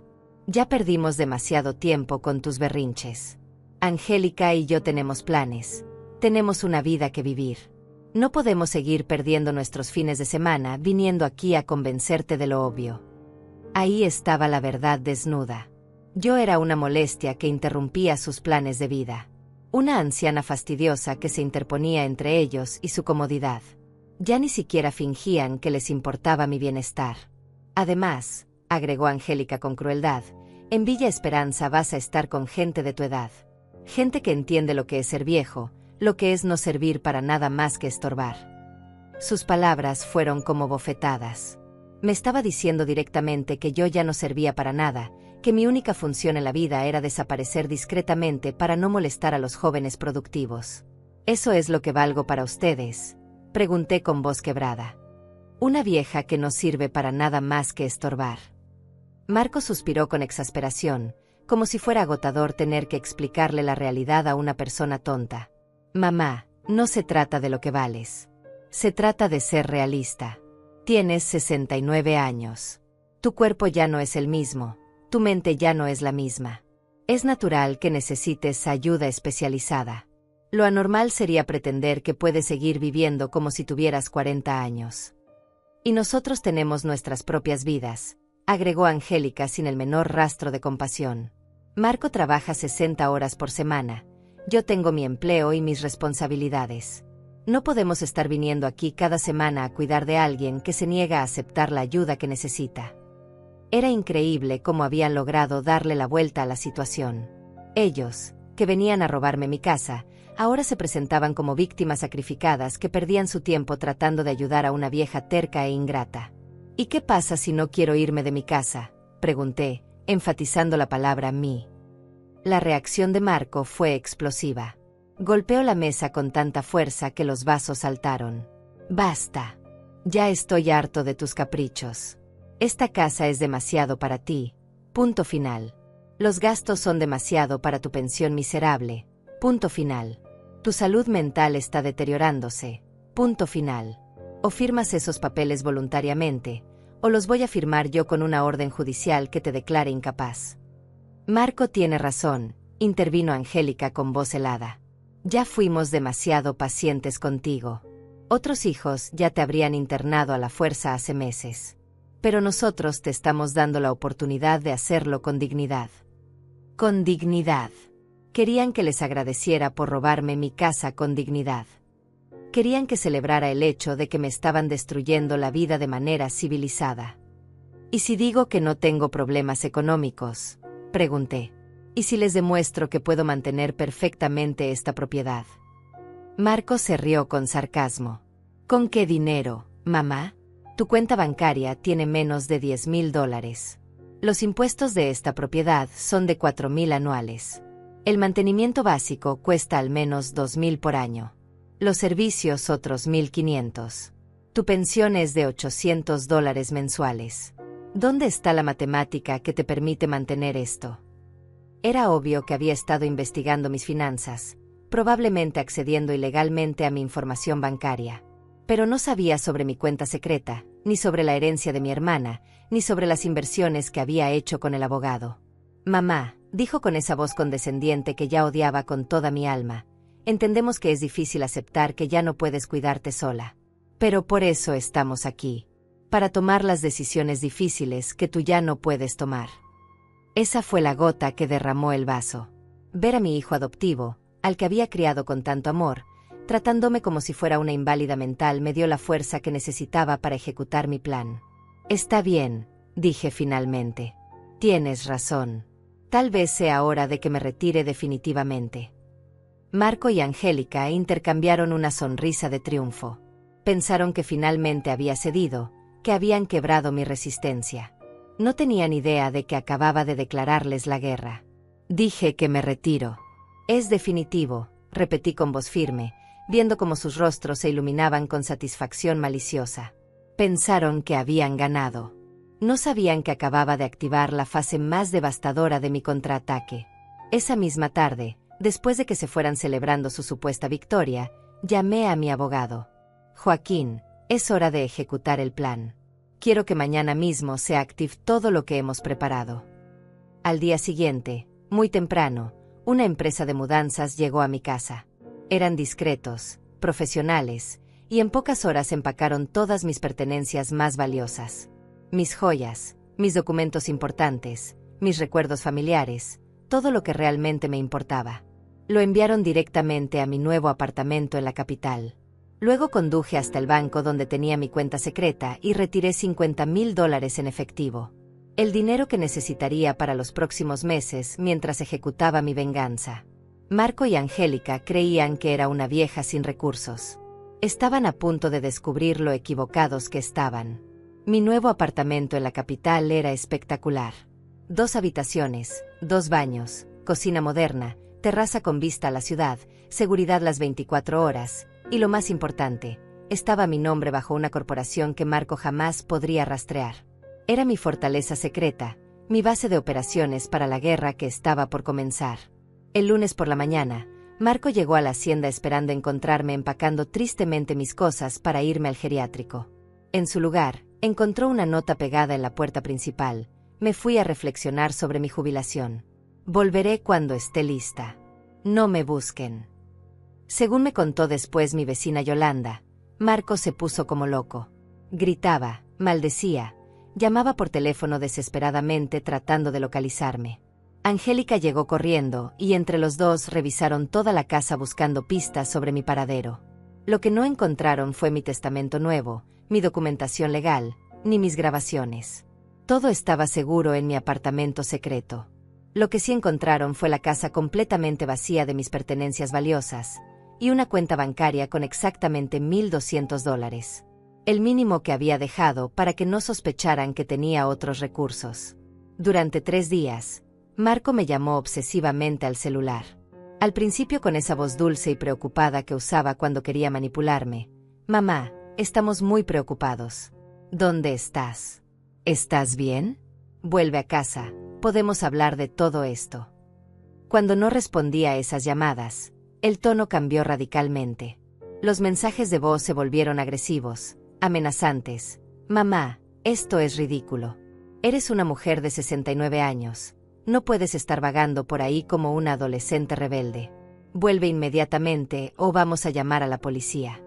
Ya perdimos demasiado tiempo con tus berrinches. Angélica y yo tenemos planes. Tenemos una vida que vivir. No podemos seguir perdiendo nuestros fines de semana viniendo aquí a convencerte de lo obvio. Ahí estaba la verdad desnuda. Yo era una molestia que interrumpía sus planes de vida. Una anciana fastidiosa que se interponía entre ellos y su comodidad. Ya ni siquiera fingían que les importaba mi bienestar. Además, agregó Angélica con crueldad, en Villa Esperanza vas a estar con gente de tu edad. Gente que entiende lo que es ser viejo, lo que es no servir para nada más que estorbar. Sus palabras fueron como bofetadas. Me estaba diciendo directamente que yo ya no servía para nada, que mi única función en la vida era desaparecer discretamente para no molestar a los jóvenes productivos. ¿Eso es lo que valgo para ustedes?, pregunté con voz quebrada. Una vieja que no sirve para nada más que estorbar. Marco suspiró con exasperación, como si fuera agotador tener que explicarle la realidad a una persona tonta. Mamá, no se trata de lo que vales. Se trata de ser realista. Tienes 69 años. Tu cuerpo ya no es el mismo, tu mente ya no es la misma. Es natural que necesites ayuda especializada. Lo anormal sería pretender que puedes seguir viviendo como si tuvieras 40 años. Y nosotros tenemos nuestras propias vidas, agregó Angélica sin el menor rastro de compasión. Marco trabaja 60 horas por semana. Yo tengo mi empleo y mis responsabilidades. No podemos estar viniendo aquí cada semana a cuidar de alguien que se niega a aceptar la ayuda que necesita. Era increíble cómo habían logrado darle la vuelta a la situación. Ellos, que venían a robarme mi casa, ahora se presentaban como víctimas sacrificadas que perdían su tiempo tratando de ayudar a una vieja terca e ingrata. ¿Y qué pasa si no quiero irme de mi casa?, pregunté, enfatizando la palabra mí. La reacción de Marco fue explosiva. Golpeó la mesa con tanta fuerza que los vasos saltaron. Basta. Ya estoy harto de tus caprichos. Esta casa es demasiado para ti. Punto final. Los gastos son demasiado para tu pensión miserable. Punto final. Tu salud mental está deteriorándose. Punto final. O firmas esos papeles voluntariamente, o los voy a firmar yo con una orden judicial que te declare incapaz. Marco tiene razón, intervino Angélica con voz helada. Ya fuimos demasiado pacientes contigo. Otros hijos ya te habrían internado a la fuerza hace meses. Pero nosotros te estamos dando la oportunidad de hacerlo con dignidad. Con dignidad. Querían que les agradeciera por robarme mi casa con dignidad. Querían que celebrara el hecho de que me estaban destruyendo la vida de manera civilizada. ¿Y si digo que no tengo problemas económicos?, pregunté. ¿Y si les demuestro que puedo mantener perfectamente esta propiedad? Marco se rió con sarcasmo. ¿Con qué dinero, mamá? Tu cuenta bancaria tiene menos de $10,000. Los impuestos de esta propiedad son de $4,000 anuales. El mantenimiento básico cuesta al menos $2,000 por año. Los servicios otros $1,500. Tu pensión es de $800 mensuales. ¿Dónde está la matemática que te permite mantener esto? Era obvio que había estado investigando mis finanzas, probablemente accediendo ilegalmente a mi información bancaria. Pero no sabía sobre mi cuenta secreta, ni sobre la herencia de mi hermana, ni sobre las inversiones que había hecho con el abogado. Mamá, dijo con esa voz condescendiente que ya odiaba con toda mi alma, entendemos que es difícil aceptar que ya no puedes cuidarte sola. Pero por eso estamos aquí. Para tomar las decisiones difíciles que tú ya no puedes tomar. Esa fue la gota que derramó el vaso. Ver a mi hijo adoptivo, al que había criado con tanto amor, tratándome como si fuera una inválida mental, me dio la fuerza que necesitaba para ejecutar mi plan. Está bien, dije finalmente. Tienes razón. Tal vez sea hora de que me retire definitivamente. Marco y Angélica intercambiaron una sonrisa de triunfo. Pensaron que finalmente había cedido, que habían quebrado mi resistencia. No tenían idea de que acababa de declararles la guerra. Dije que me retiro. Es definitivo, repetí con voz firme, viendo cómo sus rostros se iluminaban con satisfacción maliciosa. Pensaron que habían ganado. No sabían que acababa de activar la fase más devastadora de mi contraataque. Esa misma tarde, después de que se fueran celebrando su supuesta victoria, llamé a mi abogado. Joaquín, es hora de ejecutar el plan. Quiero que mañana mismo se active todo lo que hemos preparado. Al día siguiente, muy temprano, una empresa de mudanzas llegó a mi casa. Eran discretos, profesionales, y en pocas horas empacaron todas mis pertenencias más valiosas. Mis joyas, mis documentos importantes, mis recuerdos familiares, todo lo que realmente me importaba. Lo enviaron directamente a mi nuevo apartamento en la capital. Luego conduje hasta el banco donde tenía mi cuenta secreta y retiré $50,000 en efectivo. El dinero que necesitaría para los próximos meses mientras ejecutaba mi venganza. Marco y Angélica creían que era una vieja sin recursos. Estaban a punto de descubrir lo equivocados que estaban. Mi nuevo apartamento en la capital era espectacular. 2 habitaciones, 2 baños, cocina moderna, terraza con vista a la ciudad, seguridad las 24 horas, y lo más importante, estaba mi nombre bajo una corporación que Marco jamás podría rastrear. Era mi fortaleza secreta, mi base de operaciones para la guerra que estaba por comenzar. El lunes por la mañana, Marco llegó a la hacienda esperando encontrarme empacando tristemente mis cosas para irme al geriátrico. En su lugar, encontró una nota pegada en la puerta principal. Me fui a reflexionar sobre mi jubilación. Volveré cuando esté lista. No me busquen. Según me contó después mi vecina Yolanda, Marco se puso como loco. Gritaba, maldecía, llamaba por teléfono desesperadamente tratando de localizarme. Angélica llegó corriendo y entre los dos revisaron toda la casa buscando pistas sobre mi paradero. Lo que no encontraron fue mi testamento nuevo, mi documentación legal, ni mis grabaciones. Todo estaba seguro en mi apartamento secreto. Lo que sí encontraron fue la casa completamente vacía de mis pertenencias valiosas, y una cuenta bancaria con exactamente $1,200. El mínimo que había dejado para que no sospecharan que tenía otros recursos. Durante 3 días, Marco me llamó obsesivamente al celular. Al principio con esa voz dulce y preocupada que usaba cuando quería manipularme. Mamá, estamos muy preocupados. ¿Dónde estás? ¿Estás bien? Vuelve a casa, podemos hablar de todo esto. Cuando no respondía a esas llamadas, el tono cambió radicalmente. Los mensajes de voz se volvieron agresivos, amenazantes. Mamá, esto es ridículo. Eres una mujer de 69 años. No puedes estar vagando por ahí como una adolescente rebelde. Vuelve inmediatamente o vamos a llamar a la policía.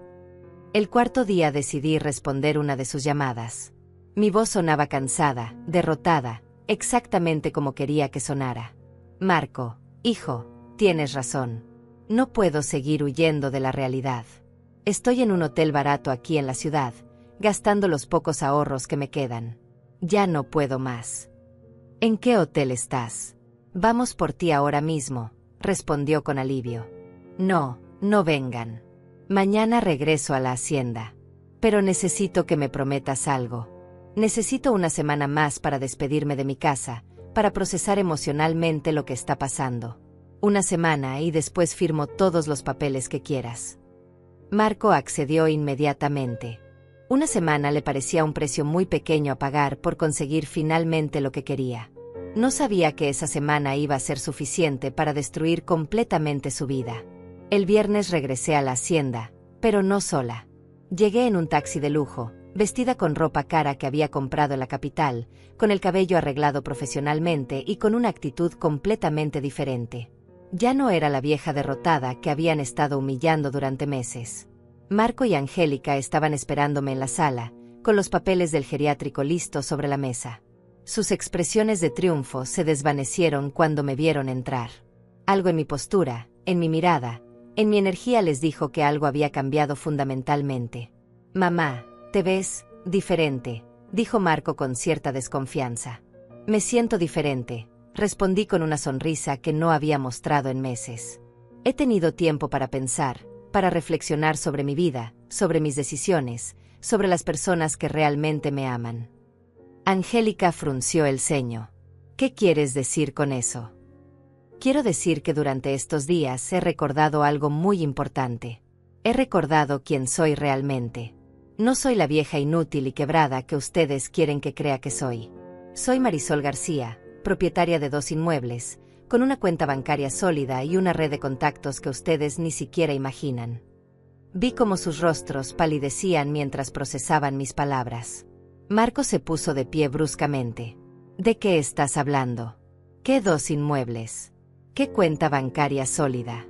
El cuarto día decidí responder una de sus llamadas. Mi voz sonaba cansada, derrotada, exactamente como quería que sonara. Marco, hijo, tienes razón. No puedo seguir huyendo de la realidad. Estoy en un hotel barato aquí en la ciudad, gastando los pocos ahorros que me quedan. Ya no puedo más. ¿En qué hotel estás? Vamos por ti ahora mismo, respondió con alivio. No, no vengan. Mañana regreso a la hacienda. Pero necesito que me prometas algo. Necesito una semana más para despedirme de mi casa, para procesar emocionalmente lo que está pasando. Una semana y después firmo todos los papeles que quieras. Marco accedió inmediatamente. Una semana le parecía un precio muy pequeño a pagar por conseguir finalmente lo que quería. No sabía que esa semana iba a ser suficiente para destruir completamente su vida. El viernes regresé a la hacienda, pero no sola. Llegué en un taxi de lujo, vestida con ropa cara que había comprado en la capital, con el cabello arreglado profesionalmente y con una actitud completamente diferente. Ya no era la vieja derrotada que habían estado humillando durante meses. Marco y Angélica estaban esperándome en la sala, con los papeles del geriátrico listos sobre la mesa. Sus expresiones de triunfo se desvanecieron cuando me vieron entrar. Algo en mi postura, en mi mirada, en mi energía les dijo que algo había cambiado fundamentalmente. Mamá, te ves diferente, dijo Marco con cierta desconfianza. Me siento diferente, respondí con una sonrisa que no había mostrado en meses. He tenido tiempo para pensar, para reflexionar sobre mi vida, sobre mis decisiones, sobre las personas que realmente me aman. Angélica frunció el ceño. ¿Qué quieres decir con eso? Quiero decir que durante estos días he recordado algo muy importante. He recordado quién soy realmente. No soy la vieja inútil y quebrada que ustedes quieren que crea que soy. Soy Marisol García, propietaria de 2 inmuebles, con una cuenta bancaria sólida y una red de contactos que ustedes ni siquiera imaginan. Vi cómo sus rostros palidecían mientras procesaban mis palabras. Marco se puso de pie bruscamente. ¿De qué estás hablando? ¿Qué 2 inmuebles? ¿Qué cuenta bancaria sólida?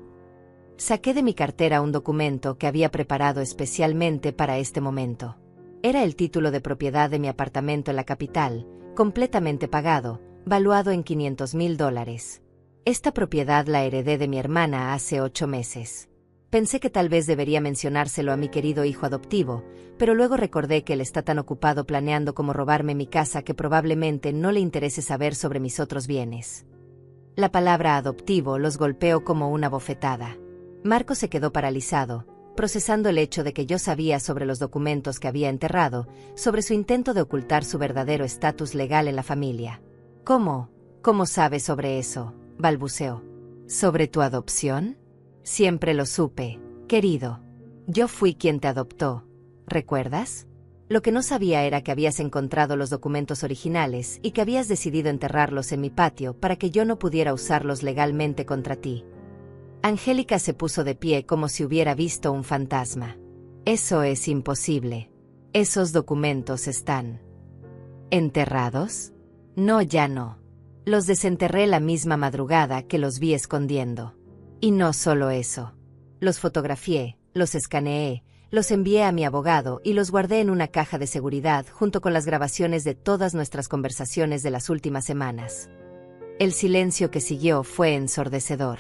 Saqué de mi cartera un documento que había preparado especialmente para este momento. Era el título de propiedad de mi apartamento en la capital, completamente pagado, valuado en $500,000. Esta propiedad la heredé de mi hermana hace 8 meses. Pensé que tal vez debería mencionárselo a mi querido hijo adoptivo, pero luego recordé que él está tan ocupado planeando cómo robarme mi casa que probablemente no le interese saber sobre mis otros bienes. La palabra adoptivo los golpeó como una bofetada. Marco se quedó paralizado, procesando el hecho de que yo sabía sobre los documentos que había enterrado, sobre su intento de ocultar su verdadero estatus legal en la familia. ¿Cómo? ¿Cómo sabes sobre eso?, balbuceó. ¿Sobre tu adopción? Siempre lo supe, querido. Yo fui quien te adoptó, ¿recuerdas? Lo que no sabía era que habías encontrado los documentos originales y que habías decidido enterrarlos en mi patio para que yo no pudiera usarlos legalmente contra ti. Angélica se puso de pie como si hubiera visto un fantasma. Eso es imposible. ¿Esos documentos están enterrados? No, ya no. Los desenterré la misma madrugada que los vi escondiendo. Y no solo eso. Los fotografié, los escaneé, los envié a mi abogado y los guardé en una caja de seguridad junto con las grabaciones de todas nuestras conversaciones de las últimas semanas. El silencio que siguió fue ensordecedor.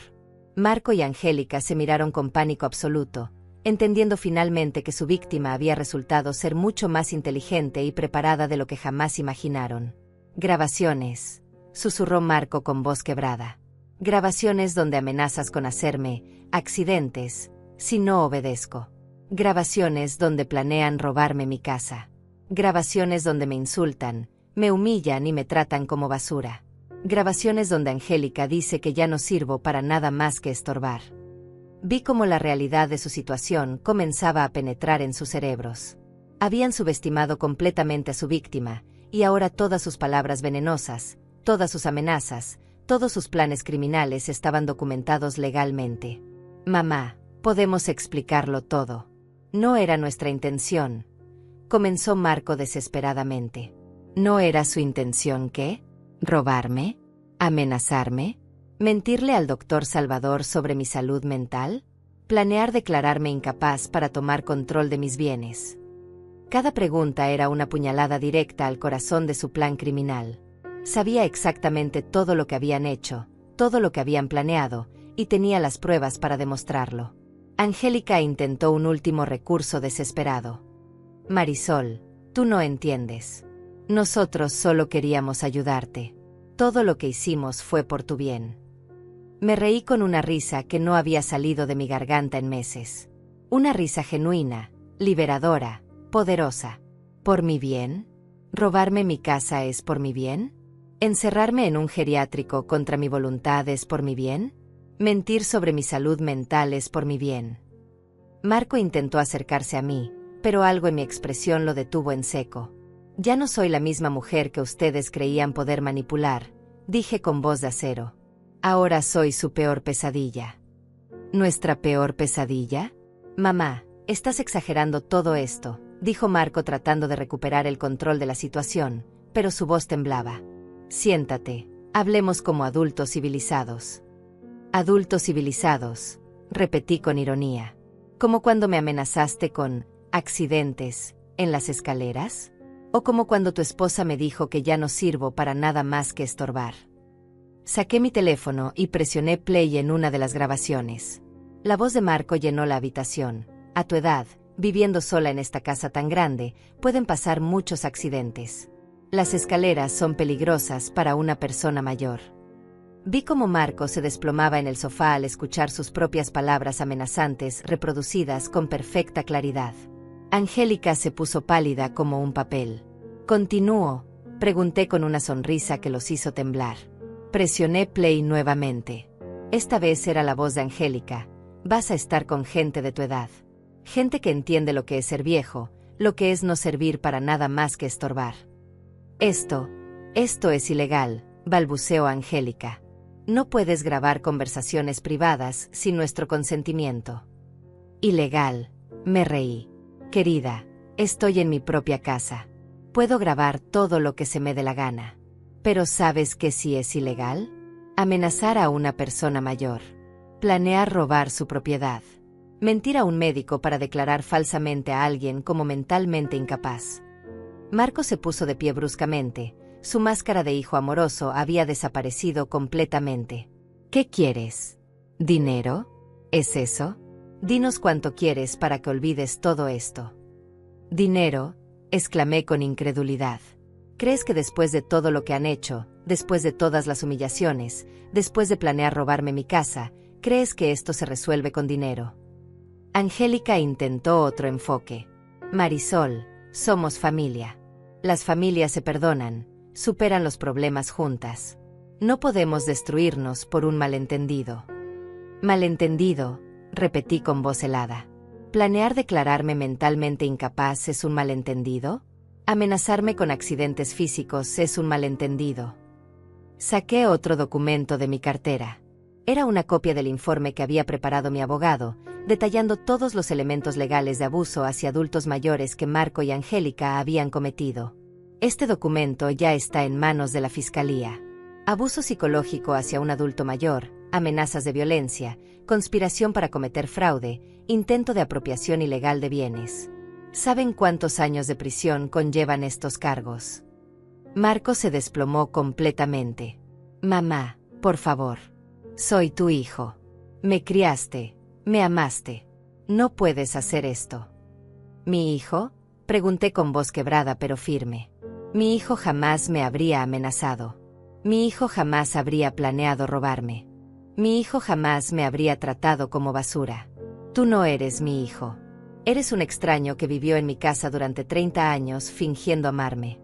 Marco y Angélica se miraron con pánico absoluto, entendiendo finalmente que su víctima había resultado ser mucho más inteligente y preparada de lo que jamás imaginaron. Grabaciones, susurró Marco con voz quebrada. Grabaciones donde amenazas con hacerme accidentes si no obedezco. Grabaciones donde planean robarme mi casa. Grabaciones donde me insultan, me humillan y me tratan como basura. Grabaciones donde Angélica dice que ya no sirvo para nada más que estorbar. Vi cómo la realidad de su situación comenzaba a penetrar en sus cerebros. Habían subestimado completamente a su víctima, y ahora todas sus palabras venenosas, todas sus amenazas, todos sus planes criminales estaban documentados legalmente. Mamá, podemos explicarlo todo. No era nuestra intención. Comenzó Marco desesperadamente. ¿No era su intención qué? ¿Robarme? ¿Amenazarme? ¿Mentirle al doctor Salvador sobre mi salud mental? ¿Planear declararme incapaz para tomar control de mis bienes? Cada pregunta era una puñalada directa al corazón de su plan criminal. Sabía exactamente todo lo que habían hecho, todo lo que habían planeado, y tenía las pruebas para demostrarlo. Angélica intentó un último recurso desesperado. Marisol, tú no entiendes. Nosotros solo queríamos ayudarte. Todo lo que hicimos fue por tu bien. Me reí con una risa que no había salido de mi garganta en meses. Una risa genuina, liberadora, poderosa. ¿Por mi bien? ¿Robarme mi casa es por mi bien? ¿Encerrarme en un geriátrico contra mi voluntad es por mi bien? ¿Mentir sobre mi salud mental es por mi bien? Marco intentó acercarse a mí, pero algo en mi expresión lo detuvo en seco. Ya no soy la misma mujer que ustedes creían poder manipular, dije con voz de acero. Ahora soy su peor pesadilla. ¿Nuestra peor pesadilla? Mamá, estás exagerando todo esto, dijo Marco tratando de recuperar el control de la situación, pero su voz temblaba. Siéntate, hablemos como adultos civilizados. Adultos civilizados, repetí con ironía. ¿Como cuando me amenazaste con accidentes en las escaleras? ¿O como cuando tu esposa me dijo que ya no sirvo para nada más que estorbar? Saqué mi teléfono y presioné play en una de las grabaciones. La voz de Marco llenó la habitación. A tu edad, viviendo sola en esta casa tan grande, pueden pasar muchos accidentes. Las escaleras son peligrosas para una persona mayor. Vi cómo Marco se desplomaba en el sofá al escuchar sus propias palabras amenazantes reproducidas con perfecta claridad. Angélica se puso pálida como un papel. ¿Continúo?, pregunté con una sonrisa que los hizo temblar. Presioné play nuevamente. Esta vez era la voz de Angélica. Vas a estar con gente de tu edad. Gente que entiende lo que es ser viejo, lo que es no servir para nada más que estorbar. Esto es ilegal, balbuceó Angélica. No puedes grabar conversaciones privadas sin nuestro consentimiento. Ilegal, me reí. Querida, estoy en mi propia casa. Puedo grabar todo lo que se me dé la gana. Pero ¿sabes qué sí es ilegal? Amenazar a una persona mayor. Planear robar su propiedad. Mentir a un médico para declarar falsamente a alguien como mentalmente incapaz. Marco se puso de pie bruscamente. Su máscara de hijo amoroso había desaparecido completamente. ¿Qué quieres? ¿Dinero? ¿Es eso? Dinos cuánto quieres para que olvides todo esto. ¿Dinero?, exclamé con incredulidad. ¿Crees que después de todo lo que han hecho, después de todas las humillaciones, después de planear robarme mi casa, crees que esto se resuelve con dinero? Angélica intentó otro enfoque. Marisol, somos familia. Las familias se perdonan, superan los problemas juntas. No podemos destruirnos por un malentendido. Malentendido, repetí con voz helada. ¿Planear declararme mentalmente incapaz es un malentendido? ¿Amenazarme con accidentes físicos es un malentendido? Saqué otro documento de mi cartera. Era una copia del informe que había preparado mi abogado, detallando todos los elementos legales de abuso hacia adultos mayores que Marco y Angélica habían cometido. Este documento ya está en manos de la Fiscalía. Abuso psicológico hacia un adulto mayor, amenazas de violencia, conspiración para cometer fraude, intento de apropiación ilegal de bienes. ¿Saben cuántos años de prisión conllevan estos cargos? Marco se desplomó completamente. Mamá, por favor. Soy tu hijo. Me criaste, me amaste. No puedes hacer esto. ¿Mi hijo?, pregunté con voz quebrada pero firme. Mi hijo jamás me habría amenazado. Mi hijo jamás habría planeado robarme. Mi hijo jamás me habría tratado como basura. Tú no eres mi hijo. Eres un extraño que vivió en mi casa durante 30 años fingiendo amarme.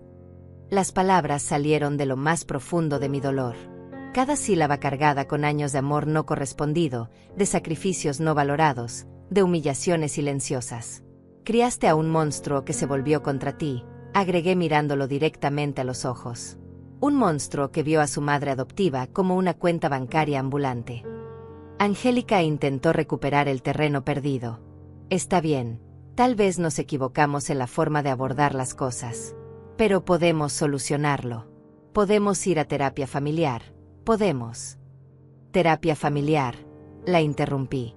Las palabras salieron de lo más profundo de mi dolor. Cada sílaba cargada con años de amor no correspondido, de sacrificios no valorados, de humillaciones silenciosas. Criaste a un monstruo que se volvió contra ti, agregué mirándolo directamente a los ojos. Un monstruo que vio a su madre adoptiva como una cuenta bancaria ambulante. Angélica intentó recuperar el terreno perdido. Está bien, tal vez nos equivocamos en la forma de abordar las cosas. Pero podemos solucionarlo. Podemos ir a terapia familiar. Podemos. Terapia familiar. La interrumpí.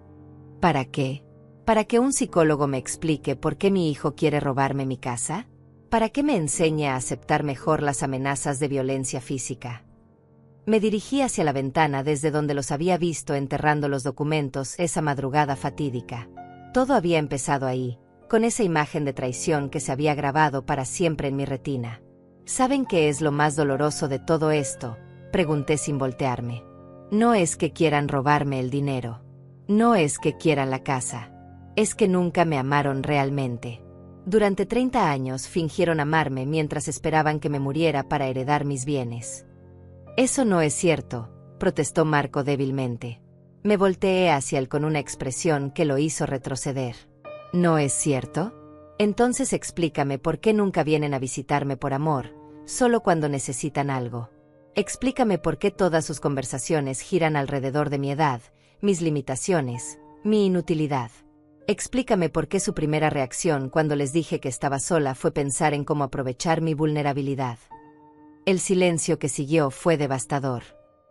¿Para qué? ¿Para que un psicólogo me explique por qué mi hijo quiere robarme mi casa? ¿Para que me enseñe a aceptar mejor las amenazas de violencia física? Me dirigí hacia la ventana desde donde los había visto enterrando los documentos esa madrugada fatídica. Todo había empezado ahí, con esa imagen de traición que se había grabado para siempre en mi retina. ¿Saben qué es lo más doloroso de todo esto?, pregunté sin voltearme. No es que quieran robarme el dinero. No es que quieran la casa. Es que nunca me amaron realmente. Durante 30 años fingieron amarme mientras esperaban que me muriera para heredar mis bienes. Eso no es cierto, protestó Marco débilmente. Me volteé hacia él con una expresión que lo hizo retroceder. ¿No es cierto? Entonces explícame por qué nunca vienen a visitarme por amor, solo cuando necesitan algo. Explícame por qué todas sus conversaciones giran alrededor de mi edad, mis limitaciones, mi inutilidad. Explícame por qué su primera reacción cuando les dije que estaba sola fue pensar en cómo aprovechar mi vulnerabilidad. El silencio que siguió fue devastador.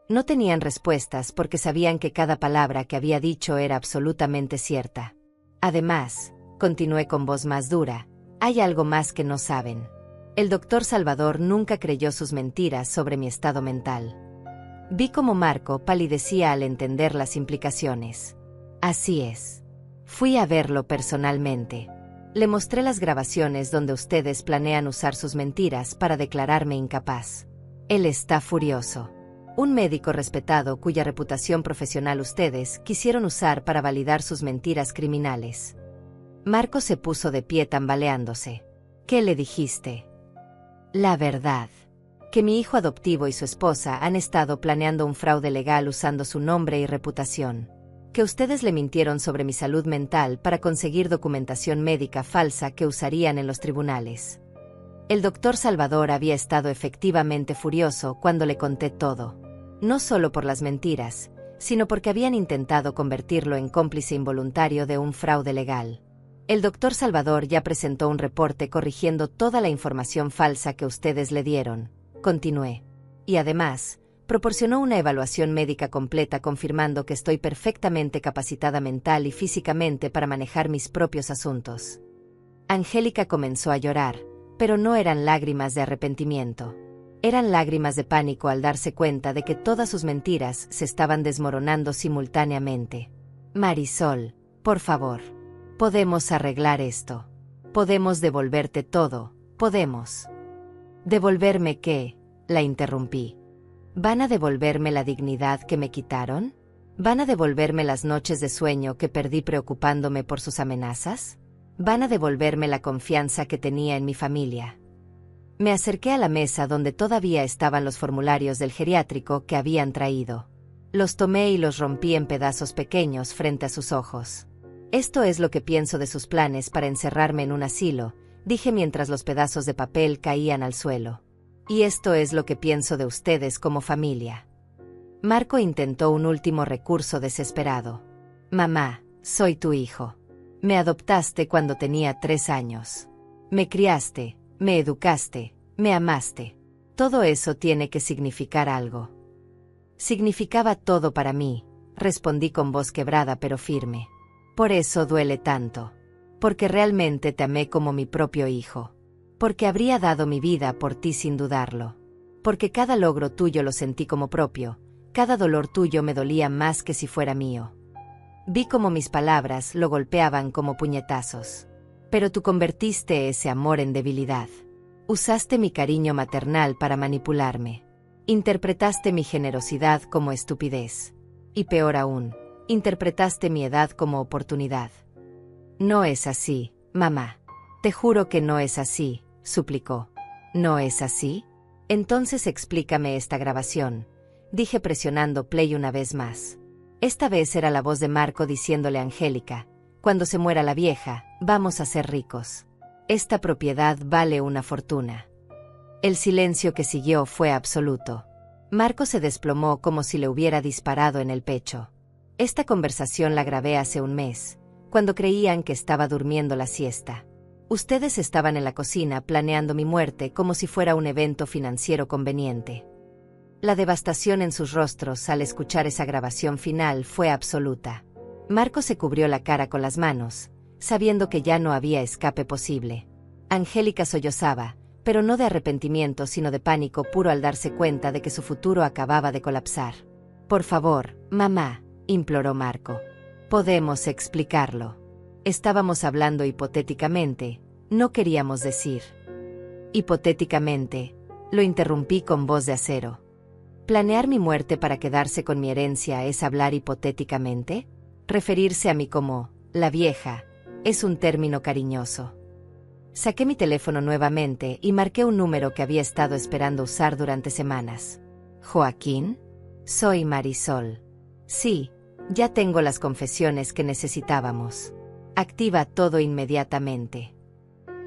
No tenían respuestas porque sabían que cada palabra que había dicho era absolutamente cierta. Además, continué con voz más dura, hay algo más que no saben. El doctor Salvador nunca creyó sus mentiras sobre mi estado mental. Vi cómo Marco palidecía al entender las implicaciones. Así es. Fui a verlo personalmente. Le mostré las grabaciones donde ustedes planean usar sus mentiras para declararme incapaz. Él está furioso. Un médico respetado cuya reputación profesional ustedes quisieron usar para validar sus mentiras criminales. Marco se puso de pie tambaleándose. ¿Qué le dijiste? La verdad. Que mi hijo adoptivo y su esposa han estado planeando un fraude legal usando su nombre y reputación. Que ustedes le mintieron sobre mi salud mental para conseguir documentación médica falsa que usarían en los tribunales. El doctor Salvador había estado efectivamente furioso cuando le conté todo. No solo por las mentiras, sino porque habían intentado convertirlo en cómplice involuntario de un fraude legal. El doctor Salvador ya presentó un reporte corrigiendo toda la información falsa que ustedes le dieron. Continué. Y además, proporcionó una evaluación médica completa confirmando que estoy perfectamente capacitada mental y físicamente para manejar mis propios asuntos. Angélica comenzó a llorar, pero no eran lágrimas de arrepentimiento. Eran lágrimas de pánico al darse cuenta de que todas sus mentiras se estaban desmoronando simultáneamente. Marisol, por favor. Podemos arreglar esto. Podemos devolverte todo, podemos. ¿Devolverme qué?, la interrumpí. ¿Van a devolverme la dignidad que me quitaron? ¿Van a devolverme las noches de sueño que perdí preocupándome por sus amenazas? ¿Van a devolverme la confianza que tenía en mi familia? Me acerqué a la mesa donde todavía estaban los formularios del geriátrico que habían traído. Los tomé y los rompí en pedazos pequeños frente a sus ojos. Esto es lo que pienso de sus planes para encerrarme en un asilo, dije mientras los pedazos de papel caían al suelo. Y esto es lo que pienso de ustedes como familia. Marco intentó un último recurso desesperado. Mamá, soy tu hijo. Me adoptaste cuando tenía 3 años. Me criaste, me educaste, me amaste. Todo eso tiene que significar algo. Significaba todo para mí, respondí con voz quebrada pero firme. Por eso duele tanto. Porque realmente te amé como mi propio hijo. Porque habría dado mi vida por ti sin dudarlo. Porque cada logro tuyo lo sentí como propio, cada dolor tuyo me dolía más que si fuera mío. Vi cómo mis palabras lo golpeaban como puñetazos. Pero tú convertiste ese amor en debilidad. Usaste mi cariño maternal para manipularme. Interpretaste mi generosidad como estupidez. Y peor aún, interpretaste mi edad como oportunidad. No es así, mamá. Te juro que no es así, suplicó. ¿No es así? Entonces explícame esta grabación, dije presionando play una vez más. Esta vez era la voz de Marco diciéndole a Angélica: cuando se muera la vieja, vamos a ser ricos. Esta propiedad vale una fortuna. El silencio que siguió fue absoluto. Marco se desplomó como si le hubiera disparado en el pecho. Esta conversación la grabé hace un mes, cuando creían que estaba durmiendo la siesta. Ustedes estaban en la cocina planeando mi muerte como si fuera un evento financiero conveniente. La devastación en sus rostros al escuchar esa grabación final fue absoluta. Marco se cubrió la cara con las manos, sabiendo que ya no había escape posible. Angélica sollozaba, pero no de arrepentimiento sino de pánico puro al darse cuenta de que su futuro acababa de colapsar. Por favor, mamá, imploró Marco. Podemos explicarlo. Estábamos hablando hipotéticamente, no queríamos decir. Hipotéticamente, lo interrumpí con voz de acero. ¿Planear mi muerte para quedarse con mi herencia es hablar hipotéticamente? Referirse a mí como la vieja es un término cariñoso. Saqué mi teléfono nuevamente y marqué un número que había estado esperando usar durante semanas. ¿Joaquín? Soy Marisol. Sí, ya tengo las confesiones que necesitábamos. Activa todo inmediatamente.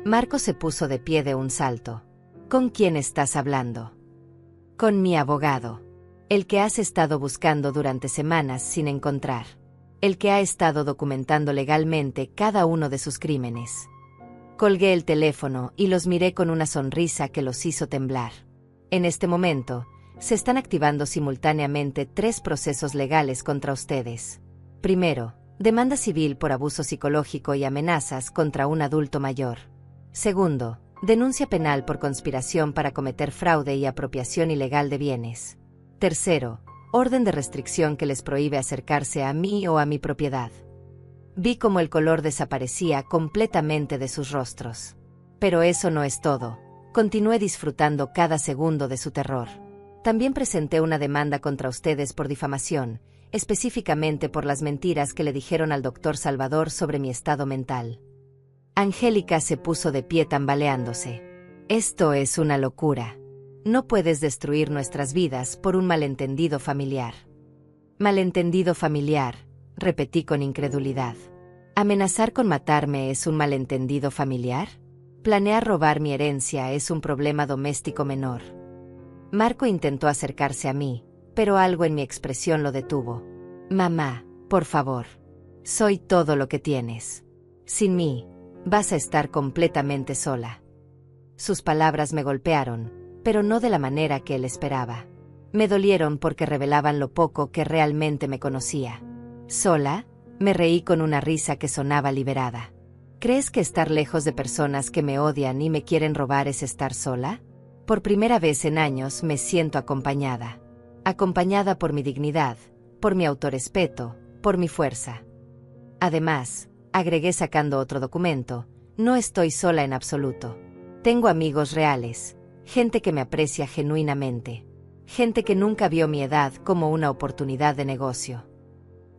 Marco se puso de pie de un salto. ¿Con quién estás hablando? Con mi abogado. El que has estado buscando durante semanas sin encontrar. El que ha estado documentando legalmente cada uno de sus crímenes. Colgué el teléfono y los miré con una sonrisa que los hizo temblar. En este momento, se están activando simultáneamente 3 procesos legales contra ustedes. Primero, demanda civil por abuso psicológico y amenazas contra un adulto mayor. Segundo, denuncia penal por conspiración para cometer fraude y apropiación ilegal de bienes. Tercero, orden de restricción que les prohíbe acercarse a mí o a mi propiedad. Vi cómo el color desaparecía completamente de sus rostros. Pero eso no es todo. Continué disfrutando cada segundo de su terror. También presenté una demanda contra ustedes por difamación, específicamente por las mentiras que le dijeron al doctor Salvador sobre mi estado mental. Angélica se puso de pie tambaleándose. Esto es una locura. No puedes destruir nuestras vidas por un malentendido familiar. Malentendido familiar, repetí con incredulidad. ¿Amenazar con matarme es un malentendido familiar? ¿Planear robar mi herencia es un problema doméstico menor? Marco intentó acercarse a mí, pero algo en mi expresión lo detuvo. Mamá, por favor. Soy todo lo que tienes. Sin mí, vas a estar completamente sola. Sus palabras me golpearon, pero no de la manera que él esperaba. Me dolieron porque revelaban lo poco que realmente me conocía. ¿Sola? Me reí con una risa que sonaba liberada. ¿Crees que estar lejos de personas que me odian y me quieren robar es estar sola? Por primera vez en años me siento acompañada. Acompañada por mi dignidad, por mi autorrespeto, por mi fuerza. Además, agregué sacando otro documento, no estoy sola en absoluto. Tengo amigos reales, gente que me aprecia genuinamente, gente que nunca vio mi edad como una oportunidad de negocio.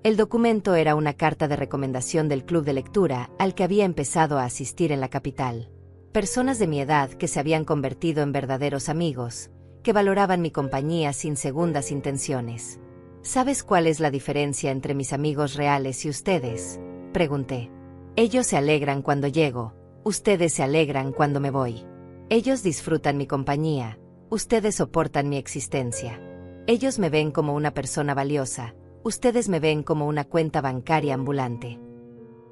El documento era una carta de recomendación del club de lectura al que había empezado a asistir en la capital. Personas de mi edad que se habían convertido en verdaderos amigos, que valoraban mi compañía sin segundas intenciones. ¿Sabes cuál es la diferencia entre mis amigos reales y ustedes?, pregunté. Ellos se alegran cuando llego, ustedes se alegran cuando me voy. Ellos disfrutan mi compañía, ustedes soportan mi existencia. Ellos me ven como una persona valiosa, ustedes me ven como una cuenta bancaria ambulante.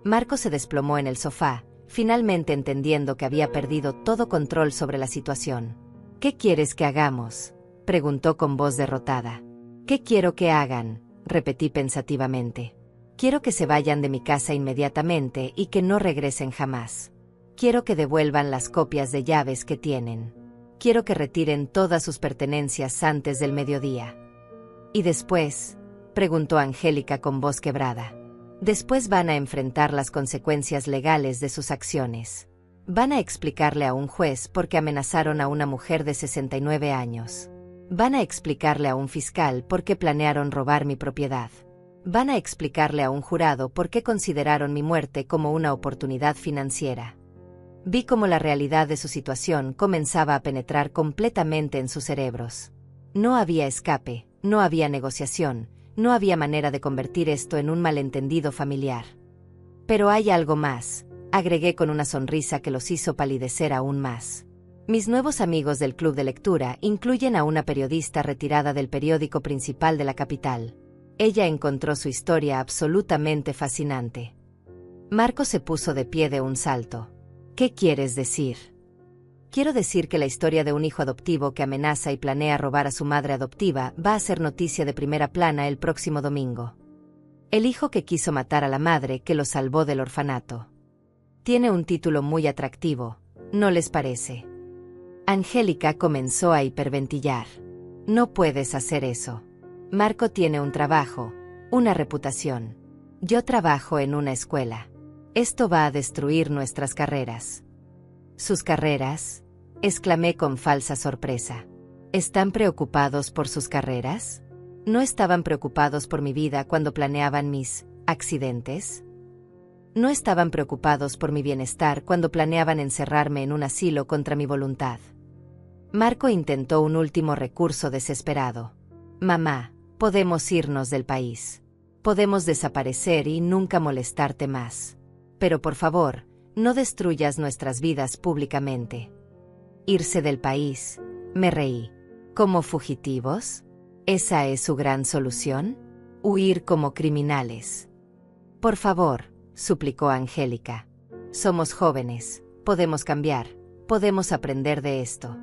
Marco se desplomó en el sofá, finalmente entendiendo que había perdido todo control sobre la situación. ¿Qué quieres que hagamos?, preguntó con voz derrotada. ¿Qué quiero que hagan?, repetí pensativamente. Quiero que se vayan de mi casa inmediatamente y que no regresen jamás. Quiero que devuelvan las copias de llaves que tienen. Quiero que retiren todas sus pertenencias antes del mediodía. ¿Y después?, preguntó Angélica con voz quebrada. Después van a enfrentar las consecuencias legales de sus acciones. Van a explicarle a un juez por qué amenazaron a una mujer de 69 años. Van a explicarle a un fiscal por qué planearon robar mi propiedad. Van a explicarle a un jurado por qué consideraron mi muerte como una oportunidad financiera. Vi cómo la realidad de su situación comenzaba a penetrar completamente en sus cerebros. No había escape, no había negociación, no había manera de convertir esto en un malentendido familiar. Pero hay algo más, agregué con una sonrisa que los hizo palidecer aún más. Mis nuevos amigos del club de lectura incluyen a una periodista retirada del periódico principal de la capital. Ella encontró su historia absolutamente fascinante. Marco se puso de pie de un salto. ¿Qué quieres decir? Quiero decir que la historia de un hijo adoptivo que amenaza y planea robar a su madre adoptiva va a ser noticia de primera plana el próximo domingo. El hijo que quiso matar a la madre que lo salvó del orfanato. Tiene un título muy atractivo, ¿no les parece? Angélica comenzó a hiperventilar. No puedes hacer eso. Marco tiene un trabajo, una reputación. Yo trabajo en una escuela. Esto va a destruir nuestras carreras. ¿Sus carreras? Exclamé con falsa sorpresa. ¿Están preocupados por sus carreras? ¿No estaban preocupados por mi vida cuando planeaban mis accidentes? ¿No estaban preocupados por mi bienestar cuando planeaban encerrarme en un asilo contra mi voluntad? Marco intentó un último recurso desesperado. Mamá, podemos irnos del país. Podemos desaparecer y nunca molestarte más. Pero por favor, no destruyas nuestras vidas públicamente. ¿Irse del país? Me reí. ¿Como fugitivos? ¿Esa es su gran solución? ¿Huir como criminales? Por favor, suplicó Angélica. Somos jóvenes, podemos cambiar, podemos aprender de esto.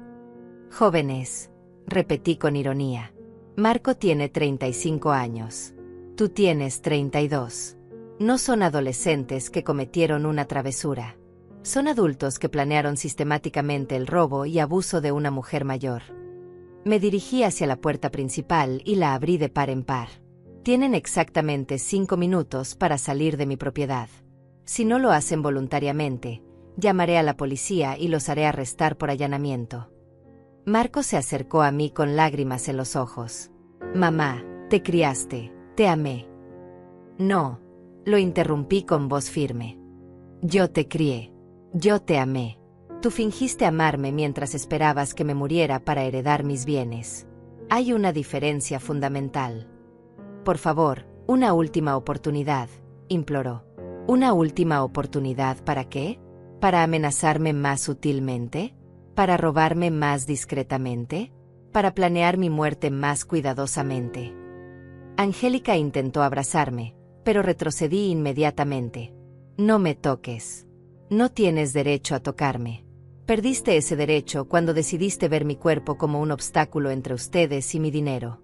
Jóvenes, repetí con ironía. Marco tiene 35 años. Tú tienes 32. No son adolescentes que cometieron una travesura. Son adultos que planearon sistemáticamente el robo y abuso de una mujer mayor. Me dirigí hacia la puerta principal y la abrí de par en par. Tienen exactamente 5 minutos para salir de mi propiedad. Si no lo hacen voluntariamente, llamaré a la policía y los haré arrestar por allanamiento. Marco se acercó a mí con lágrimas en los ojos. Mamá, te criaste, te amé. No. Lo interrumpí con voz firme. Yo te crié. Yo te amé. Tú fingiste amarme mientras esperabas que me muriera para heredar mis bienes. Hay una diferencia fundamental. Por favor, una última oportunidad, imploró. ¿Una última oportunidad para qué? ¿Para amenazarme más sutilmente? ¿Para robarme más discretamente? ¿Para planear mi muerte más cuidadosamente? Angélica intentó abrazarme, pero retrocedí inmediatamente. No me toques. No tienes derecho a tocarme. Perdiste ese derecho cuando decidiste ver mi cuerpo como un obstáculo entre ustedes y mi dinero.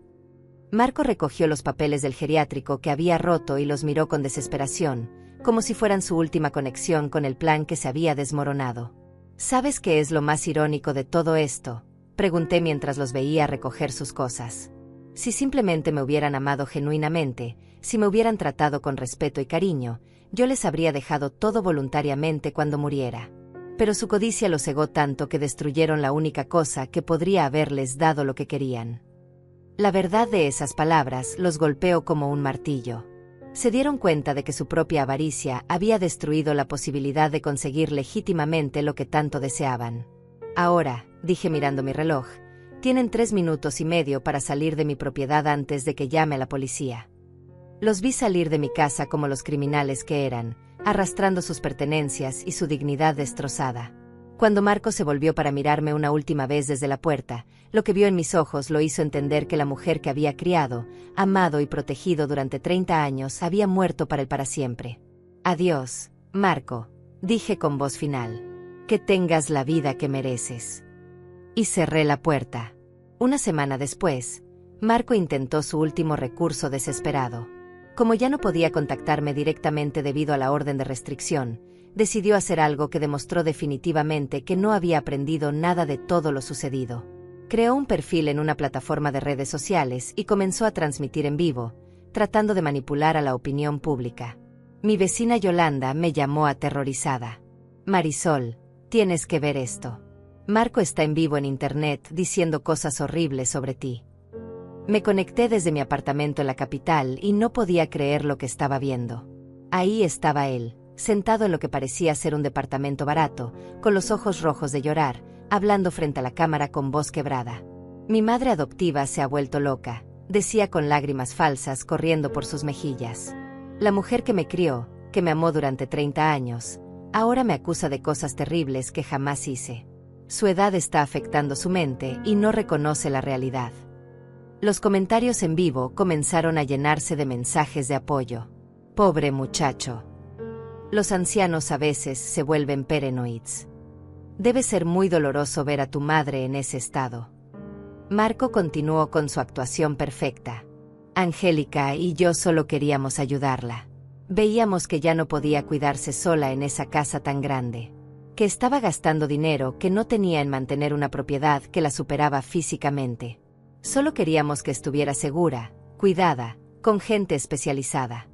Marco recogió los papeles del geriátrico que había roto y los miró con desesperación, como si fueran su última conexión con el plan que se había desmoronado. ¿Sabes qué es lo más irónico de todo esto?, pregunté mientras los veía recoger sus cosas. Si simplemente me hubieran amado genuinamente, si me hubieran tratado con respeto y cariño, yo les habría dejado todo voluntariamente cuando muriera. Pero su codicia los cegó tanto que destruyeron la única cosa que podría haberles dado lo que querían. La verdad de esas palabras los golpeó como un martillo. Se dieron cuenta de que su propia avaricia había destruido la posibilidad de conseguir legítimamente lo que tanto deseaban. Ahora, dije mirando mi reloj, tienen 3 minutos y medio para salir de mi propiedad antes de que llame a la policía. Los vi salir de mi casa como los criminales que eran, arrastrando sus pertenencias y su dignidad destrozada. Cuando Marco se volvió para mirarme una última vez desde la puerta, lo que vio en mis ojos lo hizo entender que la mujer que había criado, amado y protegido durante 30 años había muerto para siempre. Adiós, Marco, dije con voz final. Que tengas la vida que mereces. Y cerré la puerta. Una semana después, Marco intentó su último recurso desesperado. Como ya no podía contactarme directamente debido a la orden de restricción, decidió hacer algo que demostró definitivamente que no había aprendido nada de todo lo sucedido. Creó un perfil en una plataforma de redes sociales y comenzó a transmitir en vivo, tratando de manipular a la opinión pública. Mi vecina Yolanda me llamó aterrorizada. Marisol, Tienes que ver esto. Marco está en vivo en internet diciendo cosas horribles sobre ti. Me conecté desde mi apartamento en la capital y no podía creer lo que estaba viendo. Ahí estaba él, sentado en lo que parecía ser un departamento barato, con los ojos rojos de llorar, hablando frente a la cámara con voz quebrada. Mi madre adoptiva se ha vuelto loca, decía con lágrimas falsas corriendo por sus mejillas. La mujer que me crió, que me amó durante 30 años, ahora me acusa de cosas terribles que jamás hice. Su edad está afectando su mente y no reconoce la realidad. Los comentarios en vivo comenzaron a llenarse de mensajes de apoyo. Pobre muchacho. Los ancianos a veces se vuelven paranoids. Debe ser muy doloroso ver a tu madre en ese estado. Marco continuó con su actuación perfecta. Angélica y yo solo queríamos ayudarla. Veíamos que ya no podía cuidarse sola en esa casa tan grande. Que estaba gastando dinero que no tenía en mantener una propiedad que la superaba físicamente. Solo queríamos que estuviera segura, cuidada, con gente especializada.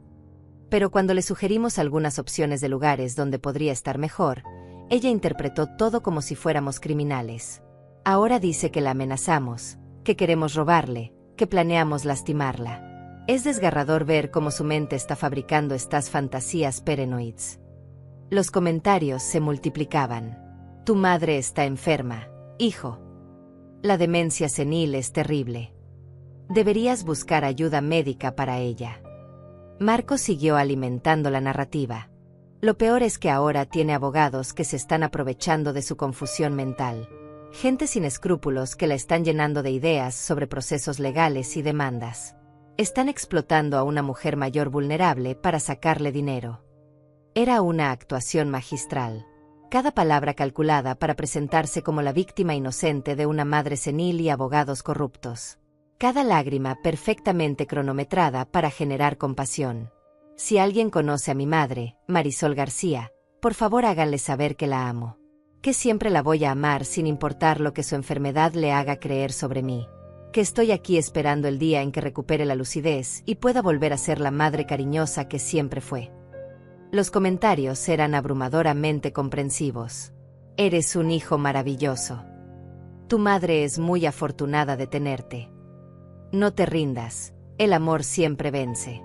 Pero cuando le sugerimos algunas opciones de lugares donde podría estar mejor, ella interpretó todo como si fuéramos criminales. Ahora dice que la amenazamos, que queremos robarle, que planeamos lastimarla. Es desgarrador ver cómo su mente está fabricando estas fantasías paranoids. Los comentarios se multiplicaban. Tu madre está enferma, hijo. La demencia senil es terrible. Deberías buscar ayuda médica para ella. Marco siguió alimentando la narrativa. Lo peor es que ahora tiene abogados que se están aprovechando de su confusión mental. Gente sin escrúpulos que la están llenando de ideas sobre procesos legales y demandas. Están explotando a una mujer mayor vulnerable para sacarle dinero. Era una actuación magistral. Cada palabra calculada para presentarse como la víctima inocente de una madre senil y abogados corruptos. Cada lágrima perfectamente cronometrada para generar compasión. Si alguien conoce a mi madre, Marisol García, por favor háganle saber que la amo. Que siempre la voy a amar sin importar lo que su enfermedad le haga creer sobre mí. Que estoy aquí esperando el día en que recupere la lucidez y pueda volver a ser la madre cariñosa que siempre fue. Los comentarios eran abrumadoramente comprensivos. Eres un hijo maravilloso. Tu madre es muy afortunada de tenerte. No te rindas, el amor siempre vence.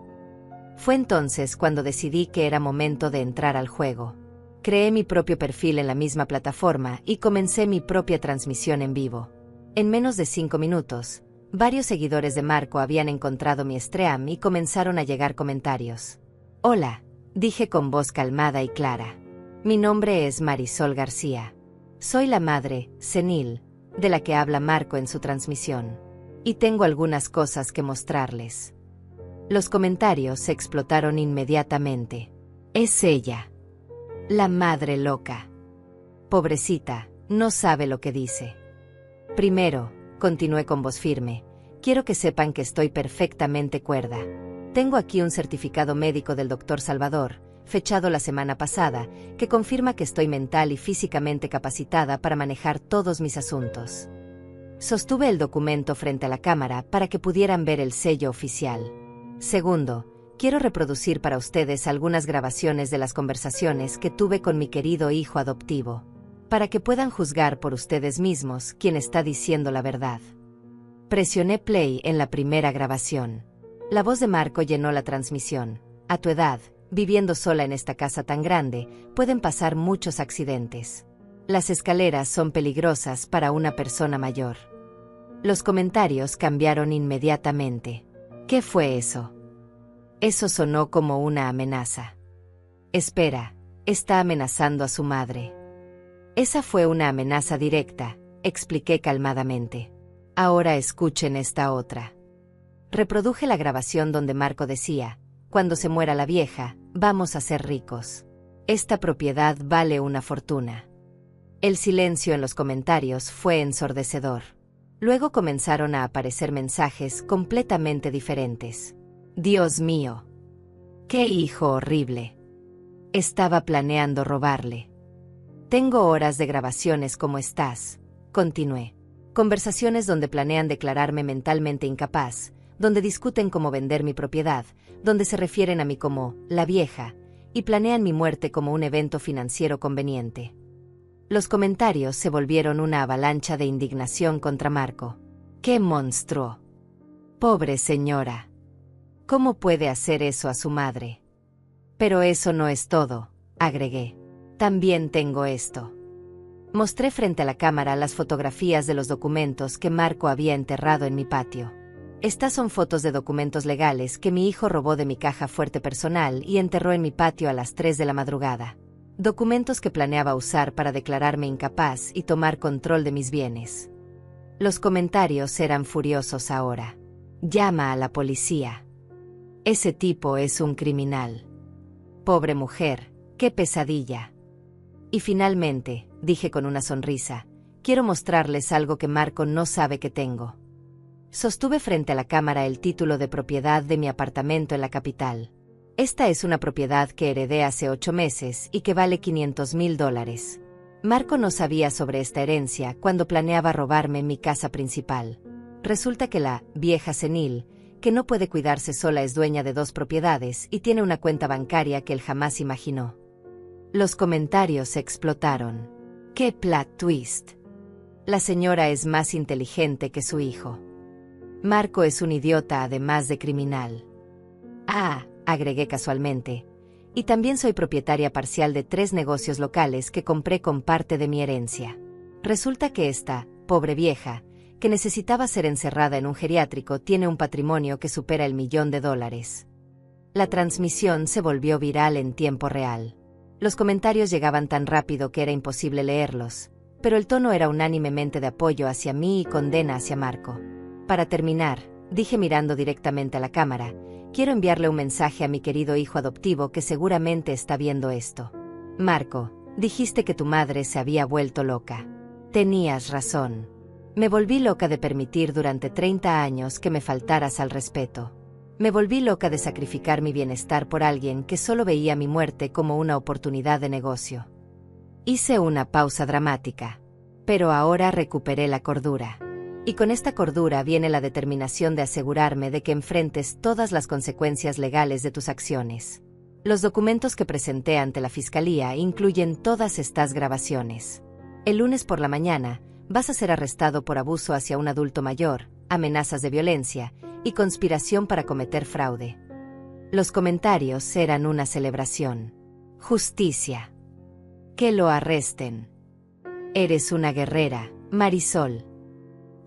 Fue entonces cuando decidí que era momento de entrar al juego. Creé mi propio perfil en la misma plataforma y comencé mi propia transmisión en vivo. En menos de 5 minutos, varios seguidores de Marco habían encontrado mi stream y comenzaron a llegar comentarios. Hola, dije con voz calmada y clara. Mi nombre es Marisol García. Soy la madre, senil, de la que habla Marco en su transmisión. Y tengo algunas cosas que mostrarles. Los comentarios se explotaron inmediatamente. Es ella. La madre loca. Pobrecita, no sabe lo que dice. Primero, continué con voz firme, quiero que sepan que estoy perfectamente cuerda. Tengo aquí un certificado médico del Dr. Salvador, fechado la semana pasada, que confirma que estoy mental y físicamente capacitada para manejar todos mis asuntos. Sostuve el documento frente a la cámara para que pudieran ver el sello oficial. Segundo, quiero reproducir para ustedes algunas grabaciones de las conversaciones que tuve con mi querido hijo adoptivo, para que puedan juzgar por ustedes mismos quién está diciendo la verdad. Presioné play en la primera grabación. La voz de Marco llenó la transmisión. A tu edad, viviendo sola en esta casa tan grande, pueden pasar muchos accidentes. Las escaleras son peligrosas para una persona mayor. Los comentarios cambiaron inmediatamente. ¿Qué fue eso? Eso sonó como una amenaza. Espera, está amenazando a su madre. Esa fue una amenaza directa, expliqué calmadamente. Ahora escuchen esta otra. Reproduje la grabación donde Marco decía, cuando se muera la vieja, vamos a ser ricos. Esta propiedad vale una fortuna. El silencio en los comentarios fue ensordecedor. Luego comenzaron a aparecer mensajes completamente diferentes. Dios mío. ¡Qué hijo horrible! Estaba planeando robarle. Tengo horas de grabaciones como estás, continué. Conversaciones donde planean declararme mentalmente incapaz, donde discuten cómo vender mi propiedad, donde se refieren a mí como la vieja, y planean mi muerte como un evento financiero conveniente. Los comentarios se volvieron una avalancha de indignación contra Marco. ¡Qué monstruo! Pobre señora. ¿Cómo puede hacer eso a su madre? Pero eso no es todo, agregué. También tengo esto. Mostré frente a la cámara las fotografías de los documentos que Marco había enterrado en mi patio. Estas son fotos de documentos legales que mi hijo robó de mi caja fuerte personal y enterró en mi patio a las 3 de la madrugada. Documentos que planeaba usar para declararme incapaz y tomar control de mis bienes. Los comentarios eran furiosos ahora. Llama a la policía. Ese tipo es un criminal. Pobre mujer, qué pesadilla. Y finalmente, dije con una sonrisa, quiero mostrarles algo que Marco no sabe que tengo. Sostuve frente a la cámara el título de propiedad de mi apartamento en la capital. Esta es una propiedad que heredé hace 8 meses y que vale $500,000. Marco no sabía sobre esta herencia cuando planeaba robarme mi casa principal. Resulta que la vieja senil, que no puede cuidarse sola, es dueña de 2 propiedades y tiene una cuenta bancaria que él jamás imaginó. Los comentarios explotaron. ¡Qué plot twist! La señora es más inteligente que su hijo. Marco es un idiota además de criminal. Ah, agregué casualmente. Y también soy propietaria parcial de 3 negocios locales que compré con parte de mi herencia. Resulta que esta, pobre vieja, que necesitaba ser encerrada en un geriátrico, tiene un patrimonio que supera el $1.000.000. La transmisión se volvió viral en tiempo real. Los comentarios llegaban tan rápido que era imposible leerlos, pero el tono era unánimemente de apoyo hacia mí y condena hacia Marco. Para terminar, dije mirando directamente a la cámara, quiero enviarle un mensaje a mi querido hijo adoptivo que seguramente está viendo esto. Marco, dijiste que tu madre se había vuelto loca. Tenías razón. Me volví loca de permitir durante 30 años que me faltaras al respeto. Me volví loca de sacrificar mi bienestar por alguien que solo veía mi muerte como una oportunidad de negocio. Hice una pausa dramática. Pero ahora recuperé la cordura. Y con esta cordura viene la determinación de asegurarme de que enfrentes todas las consecuencias legales de tus acciones. Los documentos que presenté ante la fiscalía incluyen todas estas grabaciones. El lunes por la mañana, vas a ser arrestado por abuso hacia un adulto mayor, amenazas de violencia y conspiración para cometer fraude. Los comentarios eran una celebración. Justicia. Que lo arresten. Eres una guerrera, Marisol.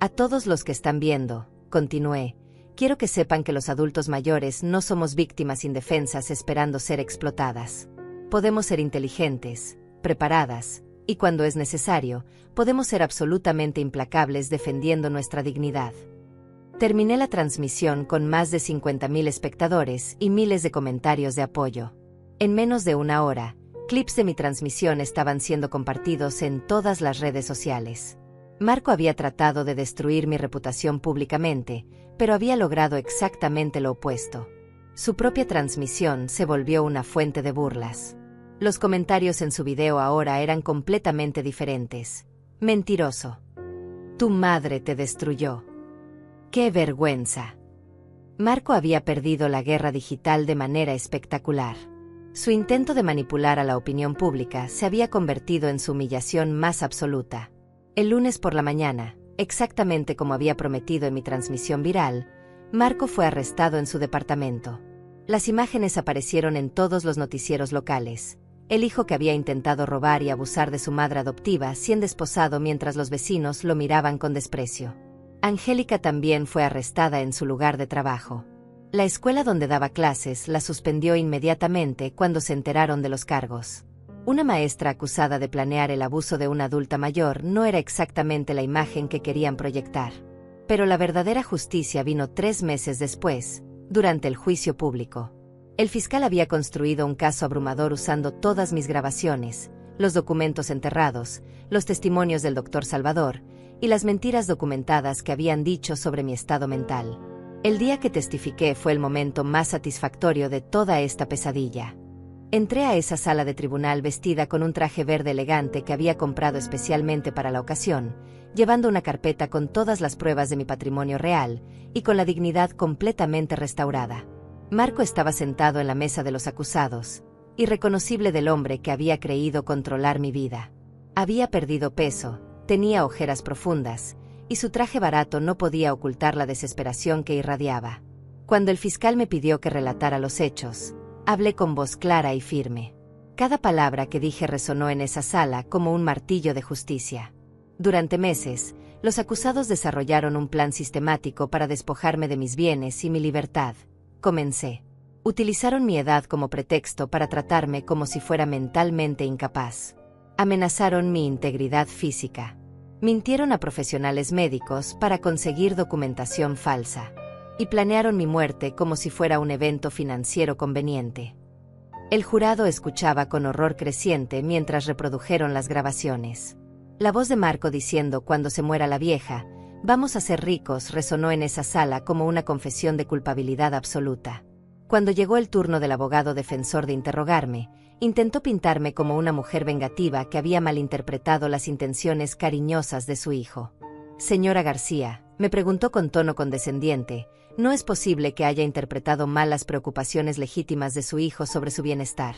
A todos los que están viendo, continué, quiero que sepan que los adultos mayores no somos víctimas indefensas esperando ser explotadas. Podemos ser inteligentes, preparadas, y cuando es necesario, podemos ser absolutamente implacables defendiendo nuestra dignidad. Terminé la transmisión con más de 50,000 espectadores y miles de comentarios de apoyo. En menos de una hora, clips de mi transmisión estaban siendo compartidos en todas las redes sociales. Marco había tratado de destruir mi reputación públicamente, pero había logrado exactamente lo opuesto. Su propia transmisión se volvió una fuente de burlas. Los comentarios en su video ahora eran completamente diferentes. Mentiroso. Tu madre te destruyó. ¡Qué vergüenza! Marco había perdido la guerra digital de manera espectacular. Su intento de manipular a la opinión pública se había convertido en su humillación más absoluta. El lunes por la mañana, exactamente como había prometido en mi transmisión viral, Marco fue arrestado en su departamento. Las imágenes aparecieron en todos los noticieros locales. El hijo que había intentado robar y abusar de su madre adoptiva siendo esposado mientras los vecinos lo miraban con desprecio. Angélica también fue arrestada en su lugar de trabajo. La escuela donde daba clases la suspendió inmediatamente cuando se enteraron de los cargos. Una maestra acusada de planear el abuso de una adulta mayor no era exactamente la imagen que querían proyectar. Pero la verdadera justicia vino 3 meses después, durante el juicio público. El fiscal había construido un caso abrumador usando todas mis grabaciones, los documentos enterrados, los testimonios del doctor Salvador y las mentiras documentadas que habían dicho sobre mi estado mental. El día que testifiqué fue el momento más satisfactorio de toda esta pesadilla. Entré a esa sala de tribunal vestida con un traje verde elegante que había comprado especialmente para la ocasión, llevando una carpeta con todas las pruebas de mi patrimonio real y con la dignidad completamente restaurada. Marco estaba sentado en la mesa de los acusados, irreconocible del hombre que había creído controlar mi vida. Había perdido peso, tenía ojeras profundas, y su traje barato no podía ocultar la desesperación que irradiaba. Cuando el fiscal me pidió que relatara los hechos, hablé con voz clara y firme. Cada palabra que dije resonó en esa sala como un martillo de justicia. Durante meses, los acusados desarrollaron un plan sistemático para despojarme de mis bienes y mi libertad. Comencé. Utilizaron mi edad como pretexto para tratarme como si fuera mentalmente incapaz. Amenazaron mi integridad física. Mintieron a profesionales médicos para conseguir documentación falsa. Y planearon mi muerte como si fuera un evento financiero conveniente. El jurado escuchaba con horror creciente mientras reprodujeron las grabaciones. La voz de Marco diciendo "cuando se muera la vieja, vamos a ser ricos" resonó en esa sala como una confesión de culpabilidad absoluta. Cuando llegó el turno del abogado defensor de interrogarme, intentó pintarme como una mujer vengativa que había malinterpretado las intenciones cariñosas de su hijo. «Señora García», me preguntó con tono condescendiente, «¿no es posible que haya interpretado mal las preocupaciones legítimas de su hijo sobre su bienestar?»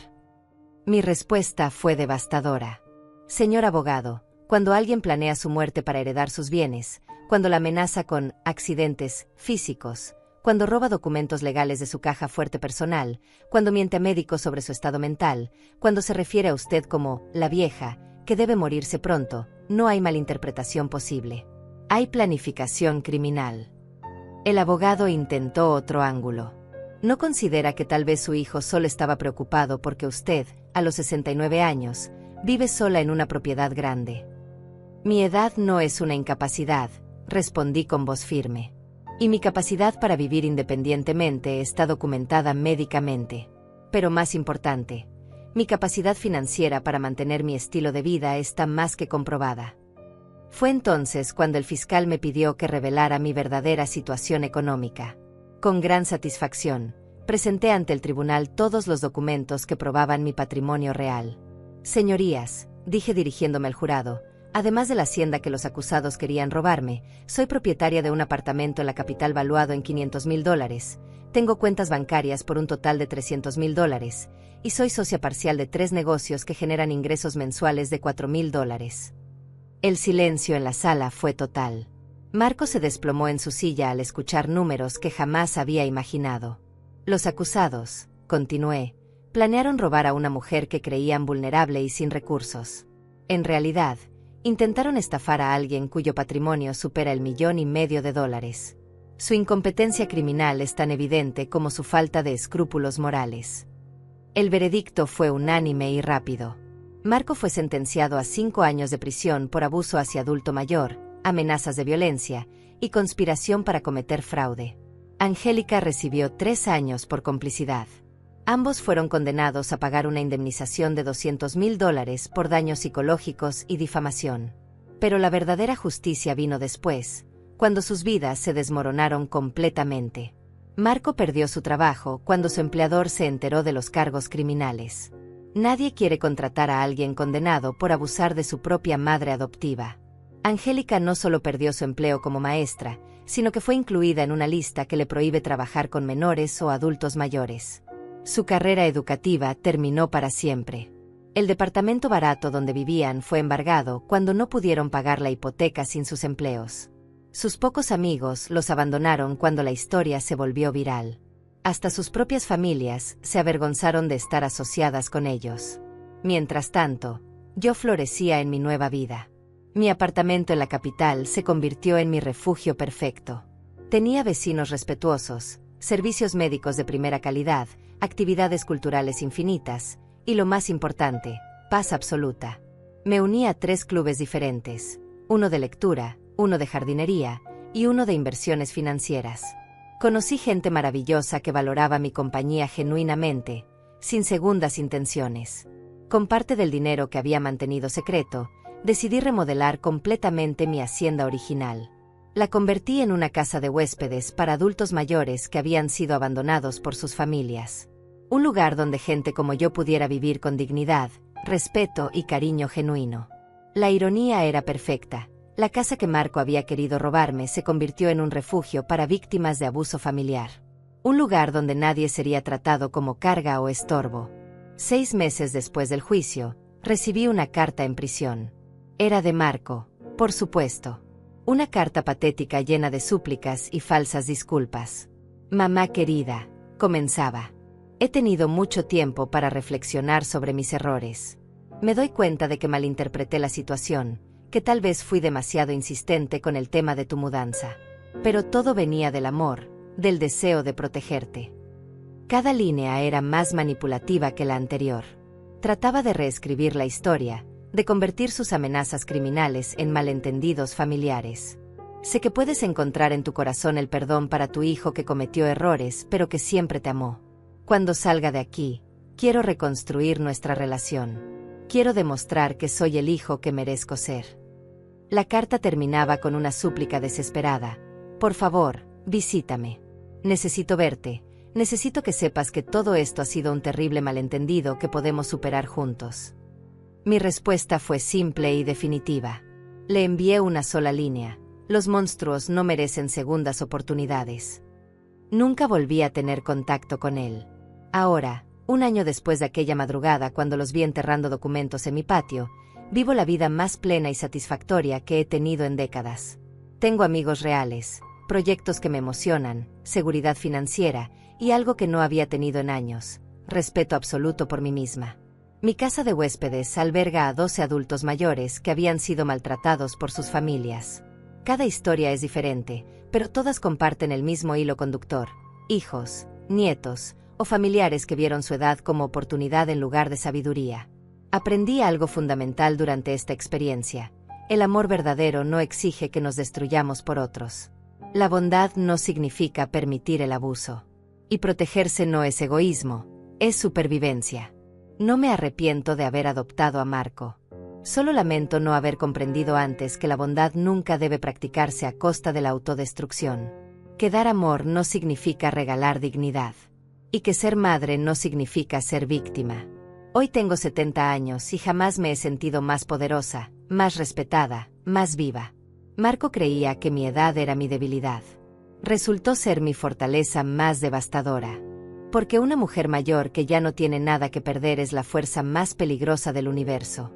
Mi respuesta fue devastadora. «Señor abogado, cuando alguien planea su muerte para heredar sus bienes, cuando la amenaza con accidentes físicos, cuando roba documentos legales de su caja fuerte personal, cuando miente a médicos sobre su estado mental, cuando se refiere a usted como la vieja, que debe morirse pronto, no hay malinterpretación posible. Hay planificación criminal». El abogado intentó otro ángulo. ¿No considera que tal vez su hijo solo estaba preocupado porque usted, a los 69 años, vive sola en una propiedad grande? «Mi edad no es una incapacidad», respondí con voz firme. «Y mi capacidad para vivir independientemente está documentada médicamente. Pero más importante, mi capacidad financiera para mantener mi estilo de vida está más que comprobada». Fue entonces cuando el fiscal me pidió que revelara mi verdadera situación económica. Con gran satisfacción, presenté ante el tribunal todos los documentos que probaban mi patrimonio real. «Señorías», dije dirigiéndome al jurado, «además de la hacienda que los acusados querían robarme, soy propietaria de un apartamento en la capital valuado en $500,000, tengo cuentas bancarias por un total de $300,000, y soy socia parcial de 3 negocios que generan ingresos mensuales de $4,000. El silencio en la sala fue total. Marco se desplomó en su silla al escuchar números que jamás había imaginado. «Los acusados», continué, «planearon robar a una mujer que creían vulnerable y sin recursos. En realidad, intentaron estafar a alguien cuyo patrimonio supera $1,500,000. Su incompetencia criminal es tan evidente como su falta de escrúpulos morales». El veredicto fue unánime y rápido. Marco fue sentenciado a 5 años de prisión por abuso hacia adulto mayor, amenazas de violencia y conspiración para cometer fraude. Angélica recibió 3 años por complicidad. Ambos fueron condenados a pagar una indemnización de $200,000 por daños psicológicos y difamación. Pero la verdadera justicia vino después, cuando sus vidas se desmoronaron completamente. Marco perdió su trabajo cuando su empleador se enteró de los cargos criminales. Nadie quiere contratar a alguien condenado por abusar de su propia madre adoptiva. Angélica no solo perdió su empleo como maestra, sino que fue incluida en una lista que le prohíbe trabajar con menores o adultos mayores. Su carrera educativa terminó para siempre. El departamento barato donde vivían fue embargado cuando no pudieron pagar la hipoteca sin sus empleos. Sus pocos amigos los abandonaron cuando la historia se volvió viral. Hasta sus propias familias se avergonzaron de estar asociadas con ellos. Mientras tanto, yo florecía en mi nueva vida. Mi apartamento en la capital se convirtió en mi refugio perfecto. Tenía vecinos respetuosos, servicios médicos de primera calidad, actividades culturales infinitas, y lo más importante, paz absoluta. Me uní a 3 clubes diferentes, uno de lectura, uno de jardinería y uno de inversiones financieras. Conocí gente maravillosa que valoraba mi compañía genuinamente, sin segundas intenciones. Con parte del dinero que había mantenido secreto, decidí remodelar completamente mi hacienda original. La convertí en una casa de huéspedes para adultos mayores que habían sido abandonados por sus familias. Un lugar donde gente como yo pudiera vivir con dignidad, respeto y cariño genuino. La ironía era perfecta. La casa que Marco había querido robarme se convirtió en un refugio para víctimas de abuso familiar. Un lugar donde nadie sería tratado como carga o estorbo. 6 meses después del juicio, recibí una carta en prisión. Era de Marco, por supuesto. Una carta patética llena de súplicas y falsas disculpas. Mamá querida, comenzaba. He tenido mucho tiempo para reflexionar sobre mis errores. Me doy cuenta de que malinterpreté la situación, que tal vez fui demasiado insistente con el tema de tu mudanza. Pero todo venía del amor, del deseo de protegerte. Cada línea era más manipulativa que la anterior. Trataba de reescribir la historia, de convertir sus amenazas criminales en malentendidos familiares. Sé que puedes encontrar en tu corazón el perdón para tu hijo que cometió errores, pero que siempre te amó. Cuando salga de aquí, quiero reconstruir nuestra relación. Quiero demostrar que soy el hijo que merezco ser. La carta terminaba con una súplica desesperada. Por favor, visítame. Necesito verte. Necesito que sepas que todo esto ha sido un terrible malentendido que podemos superar juntos. Mi respuesta fue simple y definitiva. Le envié una sola línea. Los monstruos no merecen segundas oportunidades. Nunca volví a tener contacto con él. Ahora, un año después de aquella madrugada cuando los vi enterrando documentos en mi patio, vivo la vida más plena y satisfactoria que he tenido en décadas. Tengo amigos reales, proyectos que me emocionan, seguridad financiera y algo que no había tenido en años, respeto absoluto por mí misma. Mi casa de huéspedes alberga a 12 adultos mayores que habían sido maltratados por sus familias. Cada historia es diferente, pero todas comparten el mismo hilo conductor: hijos, nietos o familiares que vieron su edad como oportunidad en lugar de sabiduría. Aprendí algo fundamental durante esta experiencia: el amor verdadero no exige que nos destruyamos por otros. La bondad no significa permitir el abuso. Y protegerse no es egoísmo, es supervivencia. No me arrepiento de haber adoptado a Marco. Solo lamento no haber comprendido antes que la bondad nunca debe practicarse a costa de la autodestrucción. Que dar amor no significa regalar dignidad. Y que ser madre no significa ser víctima. Hoy tengo 70 años y jamás me he sentido más poderosa, más respetada, más viva. Marco creía que mi edad era mi debilidad. Resultó ser mi fortaleza más devastadora. Porque una mujer mayor que ya no tiene nada que perder es la fuerza más peligrosa del universo.